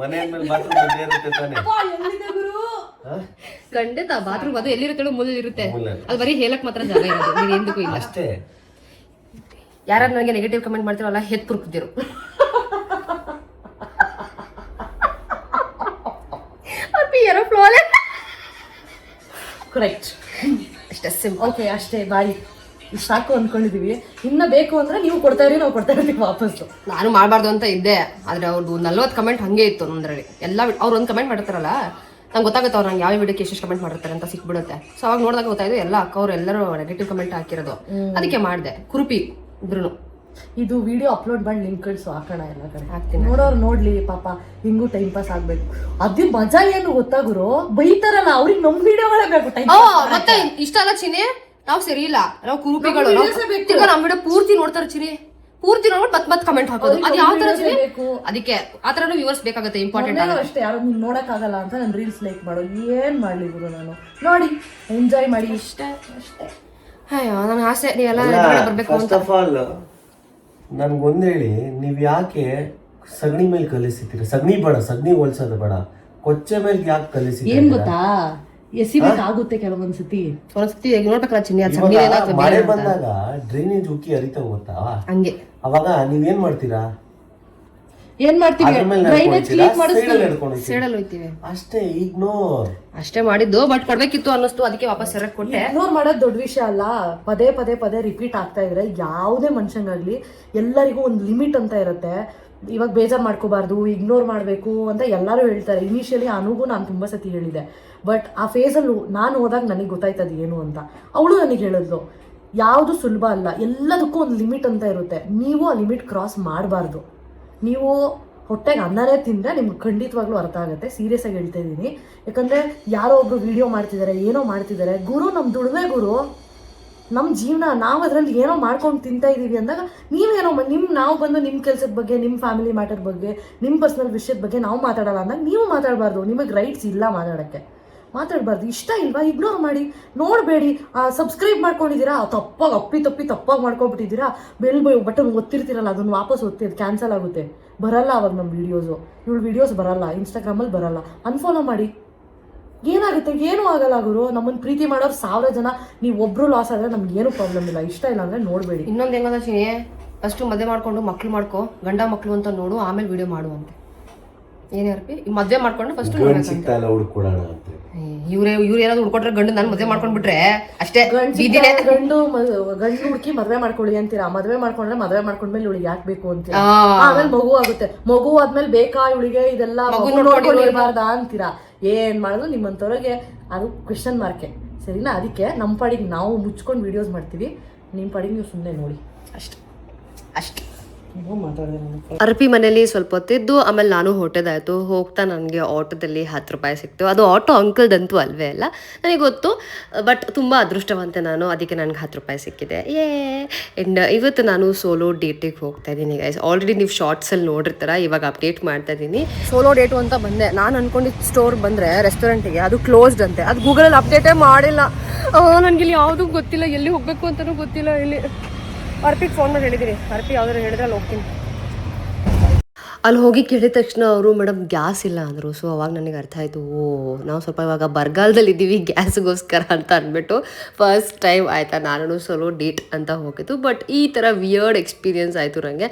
ಮನೆ ಮೇಲೆ ಬಾತ್ರೂಮ್ ಇದ್ದೇ ಇರುತ್ತೆ ತಾನೆ? ಖಂಡಿತ ಬಾತ್ರೂಮ್ ಅದು ಎಲ್ಲಿರುತ್ತೆ ಮುಲ್ಲ ಇರುತ್ತೆ. ಅದು ಬರೀ ಹೇಳಕ್ ಮಾತ್ರ ಜಾಗ ಇರೋದು, ನೀನು ಎಂದಕ್ಕೂ ಇಲ್ಲ ಅಷ್ಟೇ. ಯಾರು ನನಗೆ ನೆಗೆಟಿವ್ ಕಮೆಂಟ್ ಮಾಡ್ತಿರೋಲ್ಲ ಹೆತ್ ಪುರ್ಕಿದ್ರು. ಕರೆಕ್ಟ್, ಅಷ್ಟೇ ಸಿಂಪಲ್. ಓಕೆ ಅಷ್ಟೇ, ಬಾಯ್. ಇಷ್ಟು ಸಾಕು ಅಂದ್ಕೊಂಡಿದೀವಿ. ಇನ್ನ ಬೇಕು ಅಂದ್ರೆ ನೀವು ಕೊಡ್ತಾ ಇರಿ, ನಾವು ಕೊಡ್ತಾ ಇರ್ತೀವಿ ವಾಪಸ್ಸು. ನಾನು ಮಾಡಬಾರ್ದು ಅಂತ ಇದ್ದೆ, ಆದ್ರೆ ಅವ್ರದ್ದು 40 ಕಮೆಂಟ್ ಹಂಗೆ ಇತ್ತು ನೊಂದ್ರಲ್ಲಿ. ಎಲ್ಲ ಅವ್ರು ಒಂದು ಕಮೆಂಟ್ ಮಾಡಿರ್ತಾರಲ್ಲ, ನಂಗೆ ಗೊತ್ತಾಗುತ್ತೆ ಅವ್ರು ನಂಗೆ ಯಾವ ವಿಡಿಯೋಕ್ಕೆ ಎಷ್ಟು ಕಮೆಂಟ್ ಮಾಡಿರ್ತಾರೆ ಅಂತ ಸಿಕ್ಬಿಡುತ್ತೆ. ಸೊ ಅವಾಗ ನೋಡಿದಾಗ ಗೊತ್ತಾಯ್ತು ಎಲ್ಲ ಅಕ್ಕವ್ರು ಎಲ್ಲರೂ ನೆಗೆಟಿವ್ ಕಮೆಂಟ್ ಹಾಕಿರೋದು. ಅದಕ್ಕೆ ಮಾಡಿದೆ. ಕುರುಪಿ ಇದ್ರು. ಇದು ವಿಡಿಯೋ ಅಪ್ಲೋಡ್ ಮಾಡಿ ಲಿಂಕ್ ಕಳಿಸು, ಹಾಕೋಣ ಎಲ್ಲ ಕಡೆ. ಹಾಕ್ತೀನಿ. ನೋಡೋರು ನೋಡ್ಲಿ, ಪಾಪ ಹಿಂಗೂ ಟೈಮ್ ಪಾಸ್ ಆಗ್ಬೇಕು. ಅದು ಮಜಾ ಏನು ಗೊತ್ತಾ ಗುರು, ಬೈತಾರಲ್ಲ ಅವ್ರಿಗೆ ನಮ್ ವಿಡಿಯೋಗಳೇ ಬೇಕು. ಟೈಮ್ ಮತ್ತೆ ಇಷ್ಟ ಅಲ್ಲ ಚಿನಿ, ನಾವು ಸರಿ ಇಲ್ಲ, ನಾವು ಕುರುಪಿಗಳು. ನಮ್ ವಿಡಿಯೋ ಪೂರ್ತಿ ನೋಡ್ತಾರೆ ಚಿನಿ, ಪೂರ್ತಿ ನೋಡ್ಬಿಟ್ಟು ಮತ್ ಕಮೆಂಟ್ ಹಾಕೋದು. ಅದು ಯಾವ ತರ ಚಿನಿ? ಅದಕ್ಕೆ ಆ ತರ ವ್ಯೂವರ್ಸ್ ಬೇಕಾಗುತ್ತೆ, ಇಂಪಾರ್ಟೆಂಟ್ ಅಷ್ಟೇ. ಯಾರು ನೀನ್ ನೋಡಕ್ ಆಗಲ್ಲ ಅಂತ ನಾನು ರೀಲ್ಸ್ ಲೈಕ್ ಮಾಡೋ, ಏನ್ ಮಾಡ್ಲಿ ಗುರು, ನಾನು ನೋಡಿ ಎಂಜಾಯ್ ಮಾಡಿ ಇಷ್ಟೇ ಅಷ್ಟೇ. ಅಯ್ಯೋ ನನ್ನ ಆಸೆ ನೀವೆಲ್ಲ ಬರ್ಬೇಕು ಅಂತ. ಫಸ್ಟ್ ಆಫ್ ಆಲ್ ನನ್ಗೊಂದು ಹೇಳಿ, ನೀವ್ ಯಾಕೆ ಸಗಣಿ ಮೇಲೆ ಕಲಿಸ್ತೀರ? ಸಗಣಿ ಬೇಡ, ಸಗಣಿ ಹೋಲ್ಸೋದು ಬೇಡ, ಕೊಚ್ಚೆ ಮೇಲೆ ಯಾಕೆ ಕಲಿಸ್ತೀರ? ಏನ್ ಗೊತ್ತಾ, ಎಸಿಬೇಕಾಗುತ್ತೆ ಕೆಲವೊಂದ್ಸತಿ. ಒಂದ್ಸತಿ ನೋಡ್ಬೇಕಲ್ಲ ಚಿನ್ನಿ, ಮಳೆ ಬಂದಾಗ ಡ್ರೈನೇಜ್ ಉಕ್ಕಿ ಹರಿತಾ ಹೋಗುತ್ತಾ, ಹಂಗೆ ಅವಾಗ ನೀವೇನ್ ಮಾಡ್ತೀರಾ? ಏನ್ ಮಾಡ್ತೀವಿ, ಸೇಡಲ್ ಹೋಯ್ತೀವಿ ಅಷ್ಟೇ. ಇಗ್ನೋರ್ ಅಷ್ಟೇ ಮಾಡಿದ್ದು, ಬಟ್ ಕೊಡ್ಬೇಕಿತ್ತು ಅನ್ನಿಸ್ತು, ಅದಕ್ಕೆ ವಾಪಸ್ ಸೆರಕ್ ಕೊಟ್ಟೆ. ಇಗ್ನೋರ್ ಮಾಡೋದು ದೊಡ್ಡ ವಿಷಯ ಅಲ್ಲ. ಪದೇ ಪದೇ ಪದೇ ರಿಪೀಟ್ ಆಗ್ತಾ ಇದ್ರೆ ಯಾವುದೇ ಮನುಷ್ಯಂಗಾಗ್ಲಿ ಎಲ್ಲರಿಗೂ ಒಂದು ಲಿಮಿಟ್ ಅಂತ ಇರುತ್ತೆ. ಇವಾಗ ಬೇಜಾರು ಮಾಡ್ಕೋಬಾರ್ದು, ಇಗ್ನೋರ್ ಮಾಡಬೇಕು ಅಂತ ಎಲ್ಲರೂ ಹೇಳ್ತಾರೆ. ಇನಿಷಿಯಲಿ ಅನುಗೂ ನಾನು ತುಂಬ ಸತಿ ಹೇಳಿದೆ. ಬಟ್ ಆ ಫೇಸಲ್ಲಿ ನಾನು ಹೋದಾಗ ನನಗೆ ಗೊತ್ತಾಯ್ತದ ಏನು ಅಂತ. ಅವಳು ನನಗೆ ಹೇಳಿದ್ಲು, ಯಾವುದು ಸುಲಭ ಅಲ್ಲ, ಎಲ್ಲದಕ್ಕೂ ಒಂದು ಲಿಮಿಟ್ ಅಂತ ಇರುತ್ತೆ. ನೀವು ಆ ಲಿಮಿಟ್ ಕ್ರಾಸ್ ಮಾಡಬಾರ್ದು. ನೀವು ಹೊಟ್ಟೆಗೆ ಅನ್ನನೇ ತಿಂದರೆ ನಿಮ್ಗೆ ಖಂಡಿತವಾಗ್ಲೂ ಅರ್ಥ ಆಗುತ್ತೆ. ಸೀರಿಯಸ್ ಆಗಿ ಹೇಳ್ತಾ ಇದ್ದೀನಿ. ಯಾಕಂದರೆ ಯಾರೋ ಒಬ್ರು ವಿಡಿಯೋ ಮಾಡ್ತಿದ್ದಾರೆ, ಏನೋ ಮಾಡ್ತಿದ್ದಾರೆ. ಗುರು ನಮ್ಮ ದುಡಿಮೆ ಗುರು, ನಮ್ಮ ಜೀವನ, ನಾವು ಅದರಲ್ಲಿ ಏನೋ ಮಾಡ್ಕೊಂಡು ತಿಂತಾ ಇದ್ದೀವಿ ಅಂದಾಗ ನೀವೇನೋ ನಾವು ಬಂದು ನಿಮ್ಮ ಕೆಲಸದ ಬಗ್ಗೆ, ನಿಮ್ಮ ಫ್ಯಾಮಿಲಿ ಮ್ಯಾಟರ್ ಬಗ್ಗೆ, ನಿಮ್ಮ ಪರ್ಸ್ನಲ್ ವಿಷಯದ ಬಗ್ಗೆ ನಾವು ಮಾತಾಡಲ್ಲ ಅಂದಾಗ ನೀವು ಮಾತಾಡಬಾರ್ದು. ನಿಮಗೆ ರೈಟ್ಸ್ ಇಲ್ಲ ಮಾತಾಡೋಕ್ಕೆ, ಮಾತಾಡಬಾರ್ದು. ಇಷ್ಟ ಇಲ್ವಾ, ಇಗ್ನೋರ್ ಮಾಡಿ, ನೋಡಬೇಡಿ. ಸಬ್ಸ್ಕ್ರೈಬ್ ಮಾಡ್ಕೊಂಡಿದ್ದೀರಾ, ತಪ್ಪಾಗಿ ಮಾಡ್ಕೊಬಿಟ್ಟಿದ್ದೀರಾ, ಬೆಲ್ ಬಟನ್ ಒತ್ತಿರ್ತೀರಲ್ಲ, ಅದನ್ನು ವಾಪಸ್ ಒತ್ತಿದ್ದು ಕ್ಯಾನ್ಸಲ್ ಆಗುತ್ತೆ, ಬರಲ್ಲ ಅವಾಗ ನಮ್ಮ ವೀಡಿಯೋಸು. ಇವಳು ವೀಡಿಯೋಸ್ ಬರಲ್ಲ, ಇನ್ಸ್ಟಾಗ್ರಾಮಲ್ಲಿ ಬರಲ್ಲ, ಅನ್ಫಾಲೋ ಮಾಡಿ. ಏನಾಗುತ್ತೆ, ಏನೂ ಆಗಲ್ಲ ಗುರು. ನಮ್ಮನ್ನು ಪ್ರೀತಿ ಮಾಡೋರು 1000 ಜನ, ನೀವು ಒಬ್ರು ಲಾಸ್ ಆದರೆ ನಮ್ಗೆ ಏನೂ ಪ್ರಾಬ್ಲಮ್ ಇಲ್ಲ. ಇಷ್ಟ ಇಲ್ಲ ಅಂದರೆ ನೋಡಬೇಡಿ. ಇನ್ನೊಂದು ಹೆಂಗಂದ್ರೆ ಚಿನಿ, ಫಸ್ಟು ಮದುವೆ ಮಾಡ್ಕೊಂಡು ಮಕ್ಳು ಮಾಡ್ಕೊ, ಗಂಡ ಮಕ್ಳು ಅಂತ ನೋಡು, ಆಮೇಲೆ ವಿಡಿಯೋ ಮಾಡು ಅಂತ. ಏನಾರಪಿ ಮದುವೆ ಮಾಡ್ಕೊಂಡು ಫಸ್ಟ್ ಹುಡ್ಕೊಡೋಣ ಅಂತ ಇವ್ರು ಏನಾದ್ರು ಹುಡ್ಕೊಟ್ರೆ ಗಂಡು ನಾನು ಮದುವೆ ಮಾಡ್ಕೊಂಡ್ಬಿಟ್ರೆ ಅಷ್ಟೇ. ಗಂಡು ಹುಡುಕಿ ಮದುವೆ ಮಾಡ್ಕೊಳ್ಳಿ ಅಂತೀರಾ. ಮದುವೆ ಮಾಡ್ಕೊಂಡ್ರೆ ಮದುವೆ ಮಾಡ್ಕೊಂಡ್ಮೇಲೆ ಇವಳಿಗೆ ಯಾಕೆ ಬೇಕು ಅಂತೀರಾ. ಆಮೇಲೆ ಮಗು ಆಗುತ್ತೆ, ಮಗು ಆದ್ಮೇಲೆ ಬೇಕಾ ಇವಳಿಗೆ ಇದೆಲ್ಲ ನೋಡ್ಕೊಂಡಿರ್ಬಾರ್ದಾ ಅಂತೀರಾ. ಏನ್ ಮಾಡಿದ್ರು ನಿಮ್ಮಂತವ್ರಿಗೆ ಅದು ಕ್ವೆಶ್ಚನ್ ಮಾರ್ಕೆ, ಸರಿನಾ? ಅದಕ್ಕೆ ನಮ್ಮ ಪಾಡಿಗೆ ನಾವು ಮುಚ್ಕೊಂಡು ವಿಡಿಯೋಸ್ ಮಾಡ್ತೀವಿ, ನಿಮ್ಮ ಪಾಡಿಗೆ ನೀವು ಸುಮ್ಮನೆ ನೋಡಿ ಅಷ್ಟೇ. ಅರ್ಪಿ ಮನೇಲಿ ಸ್ವಲ್ಪ ಹೊತ್ತಿದ್ದು ಆಮೇಲೆ ನಾನು ಹೊಟ್ಟೆದಾಯ್ತು. ಹೋಗ್ತಾ ನನಗೆ ಆಟೋದಲ್ಲಿ 10 ರೂಪಾಯಿ ಸಿಕ್ತು. ಅದು ಆಟೋ ಅಂಕಲ್ದಂತೂ ಅಲ್ವೇ ಅಲ್ಲ, ನನಗೆ ಗೊತ್ತು. ಬಟ್ ತುಂಬ ಅದೃಷ್ಟವಂತೆ ನಾನು, ಅದಕ್ಕೆ ನನಗೆ 10 ರೂಪಾಯಿ ಸಿಕ್ಕಿದೆ. ಆ್ಯಂಡ್ ಇವತ್ತು ನಾನು ಸೋಲೋ ಡೇಟಿಗೆ ಹೋಗ್ತಾ ಇದ್ದೀನಿ ಗೈಸ್. ಆಲ್ರೆಡಿ ನೀವು ಶಾರ್ಟ್ಸಲ್ಲಿ ನೋಡಿರ್ತಾರ, ಇವಾಗ ಅಪ್ಡೇಟ್ ಮಾಡ್ತಾ ಇದ್ದೀನಿ. ಸೋಲೋ ಡೇಟು ಅಂತ ಬಂದೆ. ನಾನು ಅಂದ್ಕೊಂಡಿದ್ದು ಸ್ಟೋರ್ ಬಂದರೆ ರೆಸ್ಟೋರೆಂಟಿಗೆ, ಅದು ಕ್ಲೋಸ್ಡ್ ಅಂತೆ. ಅದು ಗೂಗಲಲ್ಲಿ ಅಪ್ಡೇಟೇ ಮಾಡಿಲ್ಲ. ನನಗೆ ಇಲ್ಲಿ ಯಾವುದೂ ಗೊತ್ತಿಲ್ಲ, ಎಲ್ಲಿ ಹೋಗಬೇಕು ಅಂತಲೂ ಗೊತ್ತಿಲ್ಲ. ಇಲ್ಲಿ ಅರ್ಪಿಗೆ ಫೋನ್ ಮಾಡಿ ಹೇಳಿದ್ದೀನಿ. ಅರ್ಪಿ ಯಾವ್ದಾರು ಹೇಳಿದ್ರೆ ಅಲ್ಲಿ ಹೋಗ್ತೀನಿ. ಅಲ್ಲಿ ಹೋಗಿ ಕೇಳಿದ ತಕ್ಷಣ ಅವರು ಮೇಡಮ್ ಗ್ಯಾಸ್ ಇಲ್ಲ ಅಂದರು. ಸೊ ಅವಾಗ ನನಗೆ ಅರ್ಥ ಆಯಿತು, ಓ ನಾವು ಸ್ವಲ್ಪ ಇವಾಗ ಬರಗಾಲದಲ್ಲಿ ಇದ್ದೀವಿ ಗ್ಯಾಸ್ಗೋಸ್ಕರ ಅಂತ ಅಂದ್ಬಿಟ್ಟು ಫಸ್ಟ್ ಟೈಮ್ ಆಯಿತಾ ನಾನು ಸೋಲೋ ಡೇಟ್ ಅಂತ ಹೋಗಿದ್ದು. ಬಟ್ ಈ ಥರ ವಿಯರ್ಡ್ ಎಕ್ಸ್ಪೀರಿಯನ್ಸ್ ಆಯಿತು ನನಗೆ.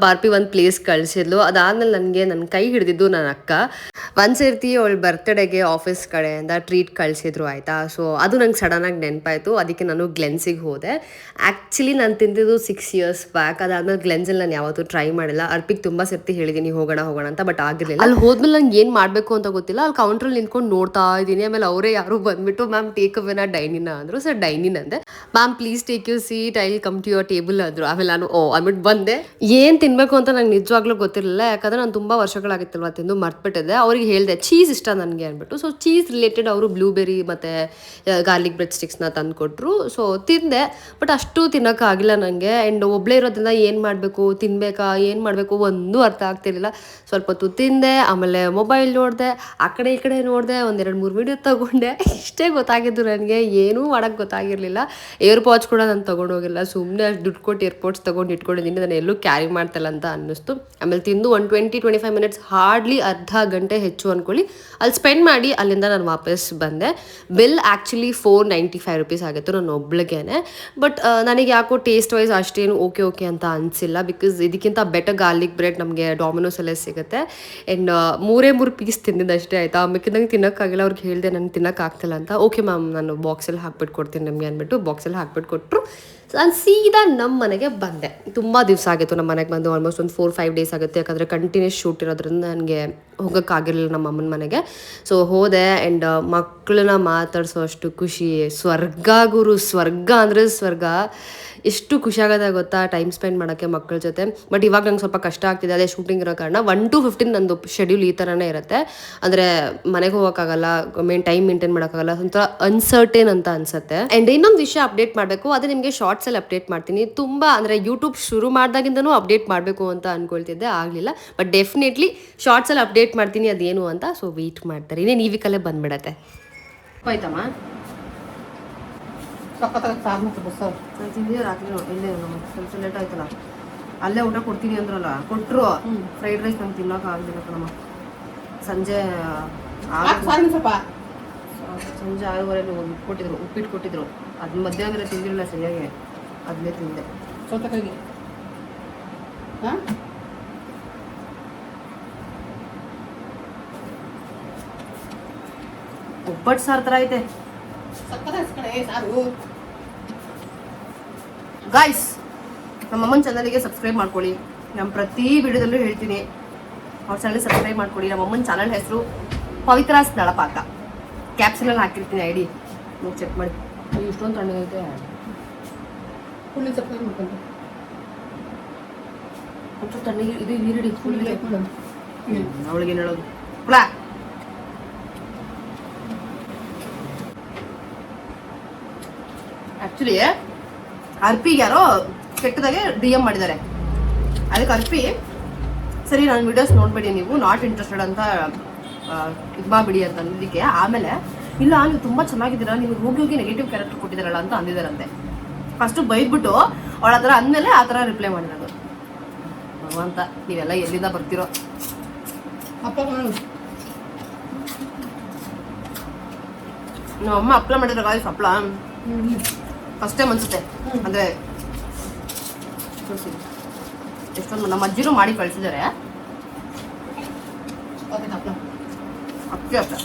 ಪಾರ್ಪಿ ಒಂದು ಪ್ಲೇಸ್ ಕಳಿಸಿದ್ಲು. ಅದಾದಮೇಲೆ ನನಗೆ ನನ್ನ ಕೈ ಹಿಡಿದಿದ್ದು ನನ್ನ ಅಕ್ಕ. ಒಂದು ಸೇರ್ತಿ ಅವಳ ಬರ್ತ್ಡೇಗೆ ಆಫೀಸ್ ಕಡೆಯಿಂದ ಟ್ರೀಟ್ ಕಳಿಸಿದ್ರು ಆಯಿತಾ. ಸೊ ಅದು ನಂಗೆ ಸಡನ್ನಾಗಿ ನೆನಪಾಯಿತು. ಅದಕ್ಕೆ ನಾನು ಗ್ಲೆನ್ಸಿಗೆ ಹೋದೆ. ಆ್ಯಕ್ಚುಲಿ ನಾನು ತಿಂದಿದ್ದು 6 years ಬ್ಯಾಕ್. ಅದಾದ್ಮೇಲೆ ಗ್ಲೆನ್ಸಲ್ಲಿ ನಾನು ಯಾವತ್ತೂ ಟ್ರೈ ಮಾಡಿಲ್ಲ. ಅರ್ಪಿಗೆ ತುಂಬ ಸರ್ತಿ ಹೇಳಿದ್ದೀನಿ ಹೋಗೋಣ ಅಂತ, ಬಟ್ ಆಗಿರಲಿಲ್ಲ. ಅಲ್ಲಿ ಹೋದ್ಮೇಲೆ ನಂಗೆ ಏನು ಮಾಡಬೇಕು ಅಂತ ಗೊತ್ತಿಲ್ಲ. ಅಲ್ಲಿ ಕೌಂಟ್ರಲ್ಲಿ ನಿಂತ್ಕೊಂಡು ನೋಡ್ತಾ ಇದ್ದೀನಿ. ಆಮೇಲೆ ಅವರೇ ಯಾರು ಬಂದ್ಬಿಟ್ಟು ಮ್ಯಾಮ್ ಟೇಕ್ ಅವೇನಾ ಡೈನಿನ ಅಂದರು. ಸರ್ ಡೈನಿನ್ ಅಂದೆ. Ma'am please take you seat, I will come to your table ಅಂದರು. ಆಮೇಲೆ ನಾನು ಅಂದ್ಬಿಟ್ಟು ಬಂದೆ. ಏನು ತಿನ್ನಬೇಕು ಅಂತ ನಂಗೆ ನಿಜವಾಗ್ಲೂ ಗೊತ್ತಿರಲಿಲ್ಲ. ಯಾಕಂದರೆ ನಾನು ತುಂಬ ವರ್ಷಗಳಾಗಿತ್ತಲ್ವ ತಿಂದು ಮರ್ತ್ಬಿಟ್ಟಿದ್ದೆ. ಅವ್ರಿಗೆ ಹೇಳಿದೆ ಚೀಸ್ ಇಷ್ಟ ನನಗೆ ಅಂದ್ಬಿಟ್ಟು. ಸೊ ಚೀಸ್ ರಿಲೇಟೆಡ್ ಅವರು ಬ್ಲೂಬೆರಿ ಮತ್ತು ಗಾರ್ಲಿಕ್ ಬ್ರೆಡ್ ಸ್ಟಿಕ್ಸ್ನ ತಂದು ಕೊಟ್ಟರು. ಸೊ ತಿಂದೆ, ಬಟ್ ಅಷ್ಟು ತಿನ್ನೋಕ್ಕಾಗಿಲ್ಲ ನನಗೆ. ಆ್ಯಂಡ್ ಒಬ್ಬಳೇ ಇರೋದ್ರಿಂದ ಏನು ಮಾಡಬೇಕು, ತಿನ್ನಬೇಕಾ, ಏನು ಮಾಡಬೇಕು ಒಂದೂ ಅರ್ಥ ಆಗ್ತಿರ್ಲಿಲ್ಲ. ಸ್ವಲ್ಪ ಹೊತ್ತು ತಿಂದೆ, ಆಮೇಲೆ ಮೊಬೈಲ್ ನೋಡಿದೆ, ಆ ಕಡೆ ಈ ಕಡೆ ನೋಡಿದೆ, 1-2-3 ವೀಡಿಯೋ ತೊಗೊಂಡೆ. ಇಷ್ಟೇ ಗೊತ್ತಾಗಿದ್ದು ನನಗೆ, ಏನೂ ಮಾಡೋಕ್ಕೆ ಗೊತ್ತಾಗಿರಲಿಲ್ಲ. ಏರ್ಪಾಡ್ಸ್ ಕೂಡ ನಾನು ತೊಗೊಂಡೋಗಿಲ್ಲ. ಸುಮ್ಮನೆ ಅಷ್ಟು ದುಡ್ಡು ಕೊಟ್ಟು ಏರ್ಪಾಡ್ಸ್ ತೊಗೊಂಡು ಇಟ್ಕೊಂಡಿದ್ದೀನಿ, ನಾನು ಎಲ್ಲೂ ಕ್ಯಾರಿ ಮಾಡ್ತಿಲ್ಲ ಅಂತ ಅನ್ನಿಸ್ತು. ಆಮೇಲೆ ತಿಂದು 20-25 minutes, ಹಾರ್ಡ್ಲಿ ಅರ್ಧ ಗಂಟೆ ಹೆಚ್ಚು ಅಂದ್ಕೊಳ್ಳಿ ಅಲ್ಲಿ ಸ್ಪೆಂಡ್ ಮಾಡಿ ಅಲ್ಲಿಂದ ನಾನು ವಾಪಸ್ ಬಂದೆ. ಬಿಲ್ ಆ್ಯಕ್ಚುಲಿ 495 rupees ಆಗಿತ್ತು ನನ್ನ ಒಬ್ಳಿಗೇನೆ. ಬಟ್ ನನಗೆ ಯಾಕೋ ಟೇಸ್ಟ್ ವೈಸ್ ಅಷ್ಟೇನು ಓಕೆ ಅಂತ ಅನಿಸಿಲ್ಲ. ಬಿಕಾಸ್ ಇದಕ್ಕಿಂತ ಬೆಟರ್ ಗಾರ್ಲಿಕ್ ಬ್ರೆಡ್ ನಮಗೆ ಡಾಮಿನೋಸಲ್ಲೇ ಸಿಗುತ್ತೆ. ಆ್ಯಂಡ್ 3 ಪೀಸ್ ತಿಂದಿದ್ದಷ್ಟೇ ಆಯಿತಾ. ಮಿಕ್ಕಿದಂಗೆ ತಿನ್ನೋಕ್ಕಾಗಿಲ್ಲ. ಅವ್ರಿಗೆ ಹೇಳಿದೆ ನನಗೆ ತಿನ್ನೋಕ್ಕಾಗ್ತಿಲ್ಲ ಅಂತ. ಓಕೆ ಮ್ಯಾಮ್ ನಾನು ಬಾಕ್ಸಲ್ಲಿ ಹಾಕ್ಬಿಟ್ಟು ಕೊಡ್ತೀನಿ ನಿಮಗೆ ಅಂದ್ಬಿಟ್ಟು ಬಾಕ್ಸಲ್ಲಿ ಹಾಕ್ಬಿಟ್ಟು ಕೊಟ್ಟರು. ನಾನು ಸೀದಾ ನಮ್ಮ ಮನೆಗೆ ಬಂದೆ. ತುಂಬ ದಿವಸ ಆಗಿತ್ತು ನಮ್ಮ ಮನೆಗೆ ಬಂದು, ಆಲ್ಮೋಸ್ಟ್ ಒಂದು 4-5 days ಆಗುತ್ತೆ. ಯಾಕಂದರೆ ಕಂಟಿನ್ಯೂಸ್ ಶೂಟ್ ಇರೋದ್ರಿಂದ ನನಗೆ ಹೋಗೋಕ್ಕಾಗಿರಲಿಲ್ಲ ನಮ್ಮ ಅಮ್ಮನ ಮನೆಗೆ. ಸೊ ಹೋದೆ. ಆ್ಯಂಡ್ ಮಕ್ಕಳನ್ನ ಮಾತಾಡಿಸೋ ಅಷ್ಟು ಖುಷಿ, ಸ್ವರ್ಗ ಗುರು, ಸ್ವರ್ಗ ಅಂದರೆ ಸ್ವರ್ಗ. ಎಷ್ಟು ಖುಷಿಯಾಗತ್ತೆ ಗೊತ್ತಾ ಟೈಮ್ ಸ್ಪೆಂಡ್ ಮಾಡೋಕ್ಕೆ ಮಕ್ಕಳ ಜೊತೆ. ಬಟ್ ಇವಾಗ ನಂಗೆ ಸ್ವಲ್ಪ ಕಷ್ಟ ಆಗ್ತಿದೆ, ಅದೇ ಶೂಟಿಂಗ್ ಇರೋ ಕಾರಣ. 1 to 15 ನಂದು ಶೆಡ್ಯೂಲ್ ಈ ಥರನೇ ಇರುತ್ತೆ. ಅಂದರೆ ಮನೆಗೆ ಹೋಗೋಕ್ಕಾಗಲ್ಲ, ಟೈಮ್ ಮೇಂಟೈನ್ ಮಾಡೋಕ್ಕಾಗಲ್ಲ, ಒಂಥರ ಅನ್ಸರ್ಟೇನ್ ಅಂತ ಅನ್ಸುತ್ತೆ. ಆ್ಯಂಡ್ ಇನ್ನೊಂದು ವಿಷಯ ಅಪ್ಡೇಟ್ ಮಾಡಬೇಕು, ಅದೇ ನಿಮಗೆ ಶಾರ್ಟ್ಸಲ್ಲಿ ಅಪ್ಡೇಟ್ ಮಾಡ್ತೀನಿ. ತುಂಬ ಅಂದರೆ ಯೂಟ್ಯೂಬ್ ಶುರು ಮಾಡಿದಾಗಿಂದನೂ ಅಪ್ಡೇಟ್ ಮಾಡಬೇಕು ಅಂತ ಅಂದ್ಕೊಳ್ತಿದ್ದೆ, ಆಗಲಿಲ್ಲ. ಬಟ್ ಡೆಫಿನೆಟ್ಲಿ ಶಾರ್ಟ್ಸಲ್ಲಿ ಅಪ್ಡೇಟ್ ಮಾಡ್ತೀನಿ ಅದೇನು ಅಂತ. ಸೊ ವೆಯ್ಟ್ ಮಾಡ್ತಾರೆ. ಇನ್ನೇನು ಈ ವೀಕಲ್ಲೇ ಬಂದ್ಬಿಡತ್ತೆ. ಆಯ್ತಮ್ಮ ರಾತ್ರಿ ಇಲ್ಲೇ ಸ್ವಲ್ಪ ಲೇಟ್ ಆಯ್ತಲ್ಲ, ಅಲ್ಲೇ ಊಟ ಕೊಡ್ತೀನಿ ಅಂದ್ರಲ್ಲ, ಕೊಟ್ಟರು. ಫ್ರೈಡ್ ರೈಸ್ ನಂಗೆ ತಿನ್ನೋಕೆ ಆಗಲಿಲ್ಲ ಕಣಮ್ಮ. ಸಂಜೆ 6:30 ಉಪ್ಪಿಟ್ಟು ಕೊಟ್ಟಿದ್ರು. ಅದು ಮಧ್ಯಾಹ್ನ ತಿಂದಿರಲಿಲ್ಲ ಸರಿಯಾಗಿ, ಅದನ್ನೇ ತಿಂದೆ. ಸೌತೆಕಾಯಿಗೆ ಒಬ್ಬಟ್ಟು ಸಾರು ಥರ ಐತೆ ಗಾಯ್ಸ್. ನಮ್ಮ ಅಮ್ಮನ ಚಾನಲ್ಗೆ ಸಬ್ಸ್ಕ್ರೈಬ್ ಮಾಡ್ಕೊಳ್ಳಿ. ನಮ್ಮ ಪ್ರತಿ ವಿಡಿಯೋದಲ್ಲೂ ಹೇಳ್ತೀನಿ, ಅವ್ರ ಚಾನಲ್ ಸಬ್ಸ್ಕ್ರೈಬ್ ಮಾಡ್ಕೊಳ್ಳಿ. ನಮ್ಮ ಅಮ್ಮನ ಚಾನಲ್ ಹೆಸರು ಪವಿತ್ರ ನಳಪಾಕ. ಕ್ಯಾಪ್ಷನಲ್ಲಿ ಹಾಕಿರ್ತೀನಿ ಐಡಿ, ನೀವು ಚೆಕ್ ಮಾಡಿ. ಇಷ್ಟೊಂದು ತಣ್ಣಗೈತೆ, ಫುಲ್ಲಿ ಸಬ್ಸ್ಕ್ರೈಬ್ ಮಾಡ್ಕೊಂಡು ಒಂಚೂರು ತಣ್ಣಗೆ ಇದು ನೀರಿಡಿ. ಫುಲ್ ಅವಳಿಗೆ ಹೇಳೋದು ಕುಳಾ. ಆ್ಯಕ್ಚುಲಿ ಅರ್ಪಿಗೆ ಯಾರೋ ಕೆಟ್ಟದಾಗೆ DM ಮಾಡಿದ್ದಾರೆ. ಅದಕ್ಕೆ ಅರ್ಪಿ ಸರಿ ನನ್ನ ವಿಡಿಯೋಸ್ ನೋಡ್ಬೇಡಿ, ನೀವು ನಾಟ್ ಇಂಟ್ರೆಸ್ಟೆಡ್ ಅಂತ ಇದು ಮಾಡಿಬಿಡಿ ಅಂತ ಅಂದಿದ್ದಕ್ಕೆ, ಆಮೇಲೆ ಇಲ್ಲ ನೀವು ತುಂಬ ಚೆನ್ನಾಗಿದ್ದೀರಾ, ನೀವು ಹೋಗಿ ನೆಗೆಟಿವ್ ಕ್ಯಾರೆಕ್ಟರ್ ಕೊಟ್ಟಿದ್ದಾರಲ್ಲ ಅಂತ ಅಂದಿದ್ದಾರಂತೆ. ಫಸ್ಟು ಬೈದ್ಬಿಟ್ಟು ಅವಳ ಹತ್ರ ಅಂದಮೇಲೆ ಆ ಥರ ರಿಪ್ಲೈ ಮಾಡಿರೋದು. ಭಗವಂತ, ನೀವೆಲ್ಲ ಎಲ್ಲಿಂದ ಬರ್ತಿರೋ. ನಮ್ಮ ಅಮ್ಮ ಹಪ್ಪಳ ಮಾಡಿರೋ ಗಾಯ್ಸ್, ಹಪ್ಪಳ ಫಸ್ಟ್ ಟೈಮ್ ಅನ್ಸುತ್ತೆ. ಅಂದರೆ ಎಷ್ಟೊಂದು ನಮ್ಮ ಅಜ್ಜಿನೂ ಮಾಡಿ ಕಳಿಸಿದ್ದಾರೆ. ಅಕ್ಕಿ ಹಪ್ಪಳ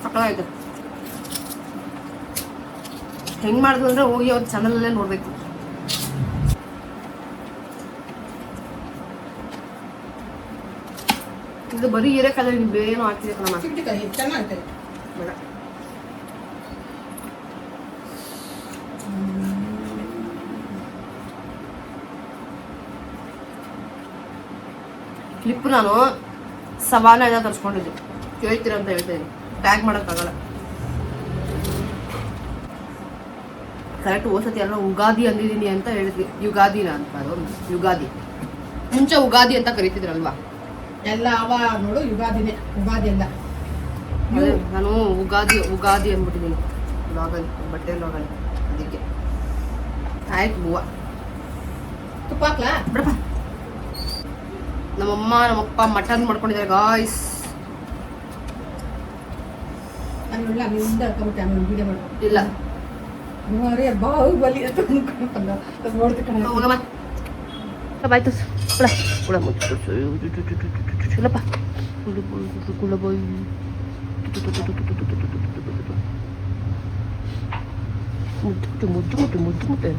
ಸಕ್ಕತ್ತಾಗಿದೆ. ಹೆಂಗೆ ಮಾಡಿದ್ರು ಅಂದರೆ ಹೋಗಿ ಅವ್ರ ಚಾನಲಲ್ಲೇ ನೋಡಬೇಕು. ಇದು ಬರೀ ಹೀರೆಕಾಯಿ, ನೀವು ಬೇರೇನೋ ಹಾಕ್ತಿದೆ ಕಣಮ್ಮ. ಚೆನ್ನಾಗಿದೆ ಬೇಡ. ಕ್ಲಿಪ್ ನಾನು ಸವಾನ ಎಲ್ಲ ತರಿಸ್ಕೊಂಡಿದ್ದೆ, ಕೇಳ್ತೀರ ಅಂತ ಹೇಳ್ತೀನಿ. ಟ್ಯಾಗ್ ಮಾಡೋಕ್ಕಾಗಲ್ಲ. ಕರೆಕ್ಟ್ ಓಸತಿ ಎಲ್ಲ ಉಗಾದಿ ಅಂದಿದ್ದೀನಿ ಅಂತ ಹೇಳಿದ್ವಿ. ಯುಗಾದಿನ ಅಂತ, ಅದು ಯುಗಾದಿ. ಮುಂಚೆ ಉಗಾದಿ ಅಂತ ಕರಿತಿದ್ರಲ್ವಾ ಎಲ್ಲ ಅವ ನೋಡು, ಯುಗಾದಿನೇ. ಉಗಾದಿ ಅಲ್ಲ, ನಾನು ಉಗಾದಿ ಅಂದ್ಬಿಟ್ಟಿದ್ದೀನಿ ಲಾಗಲ್ಲಿ, ಬಟ್ಟೆ ಲಾಗಲ್ಲಿ. ಅದಕ್ಕೆ ಆಯ್ತು ಹೂವು ತುಪ್ಪ ಹಾಕ್ಲಾ ಬಿಡಪ್ಪ. ನಮ್ಮಪ್ಪ ಮಟನ್ ಮಾಡ್ಕೊಂಡಿದ್ದಾರೆ ಗಾಯ್ಸ್. ನಾನು ಇಲ್ಲ ನೀವು ಮುಂದೆ ಹಾಕೊಂಬಿಟ್ಟೆ ಆಮೇಲೆ ವಿಡಿಯೋ ಮಾಡ್ಕೊಂಡು ಇಲ್ಲ ಅರೆ ಬಾಹುಬಲಿ ಅಂತ ಅಂದ್ಕೊಂಡಲ್ಲ ಅದು ನೋಡ್ತಿ ಕಣ ಹೋಗಮ್ಮ ಬಾಯ್ತು ಕುಳ ಕುಳ ಕುಳಪ್ಪ ಕುಳ ಬಾಯ್ ಮುದ್ದು ಮುದ್ದು ಮುದ್ದು ಮುದ್ದು ಮುದ್ದು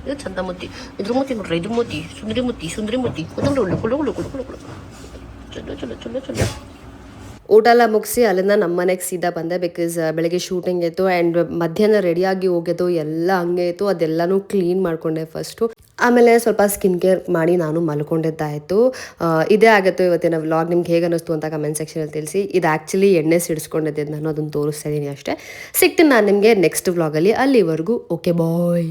ಇದು ಚಂದ ಮುದ್ದಿ ಇದ್ರ ಮುದ್ದಿ ನೋಡ್ರಿ ಇದ್ರ ಮುದ್ದಿ ಸುಂದರಿ ಮುದ್ದಿ ಕುಳು ಕುಳು ಕುಳು ಕುಳು ಕುಳು ಕುಳು ಚಲೋ ಚಲೋ ಚಲೋ ಚಲೋ. ಊಟ ಎಲ್ಲ ಮುಗಿಸಿ ಅಲ್ಲಿಂದ ನಮ್ಮ ಮನೆಗೆ ಸೀದಾ ಬಂದೆ. ಬಿಕಾಸ್ ಬೆಳಗ್ಗೆ ಶೂಟಿಂಗ್ ಇತ್ತು ಆ್ಯಂಡ್ ಮಧ್ಯಾಹ್ನ ರೆಡಿಯಾಗಿ ಹೋಗಿದ್ದು ಎಲ್ಲ ಹಂಗೆ ಇತ್ತು. ಅದೆಲ್ಲನೂ ಕ್ಲೀನ್ ಮಾಡಿಕೊಂಡೆ ಫಸ್ಟು. ಆಮೇಲೆ ಸ್ವಲ್ಪ ಸ್ಕಿನ್ ಕೇರ್ ಮಾಡಿ ನಾನು ಮಲ್ಕೊಂಡಿದ್ದಾಯಿತು. ಇದೇ ಆಗಿತ್ತು ಇವತ್ತಿನ ವ್ಲಾಗ್. ನಿಮ್ಗೆ ಹೇಗೆ ಅನ್ನಿಸ್ತು ಅಂತ ಕಮೆಂಟ್ ಸೆಕ್ಷನಲ್ಲಿ ತಿಳಿಸಿ. ಇದು ಆ್ಯಕ್ಚುಲಿ ಎಣ್ಣೆ ಸಿಡಿಸ್ಕೊಂಡಿದ್ದೆ, ನಾನು ಅದನ್ನು ತೋರಿಸ್ತಾ ಇದ್ದೀನಿ ಅಷ್ಟೇ. ಸಿಗ್ತೀನಿ ನಾನು ನಿಮಗೆ ನೆಕ್ಸ್ಟ್ ವ್ಲಾಗಲ್ಲಿ. ಅಲ್ಲಿವರೆಗೂ ಓಕೆ ಬಾಯ್.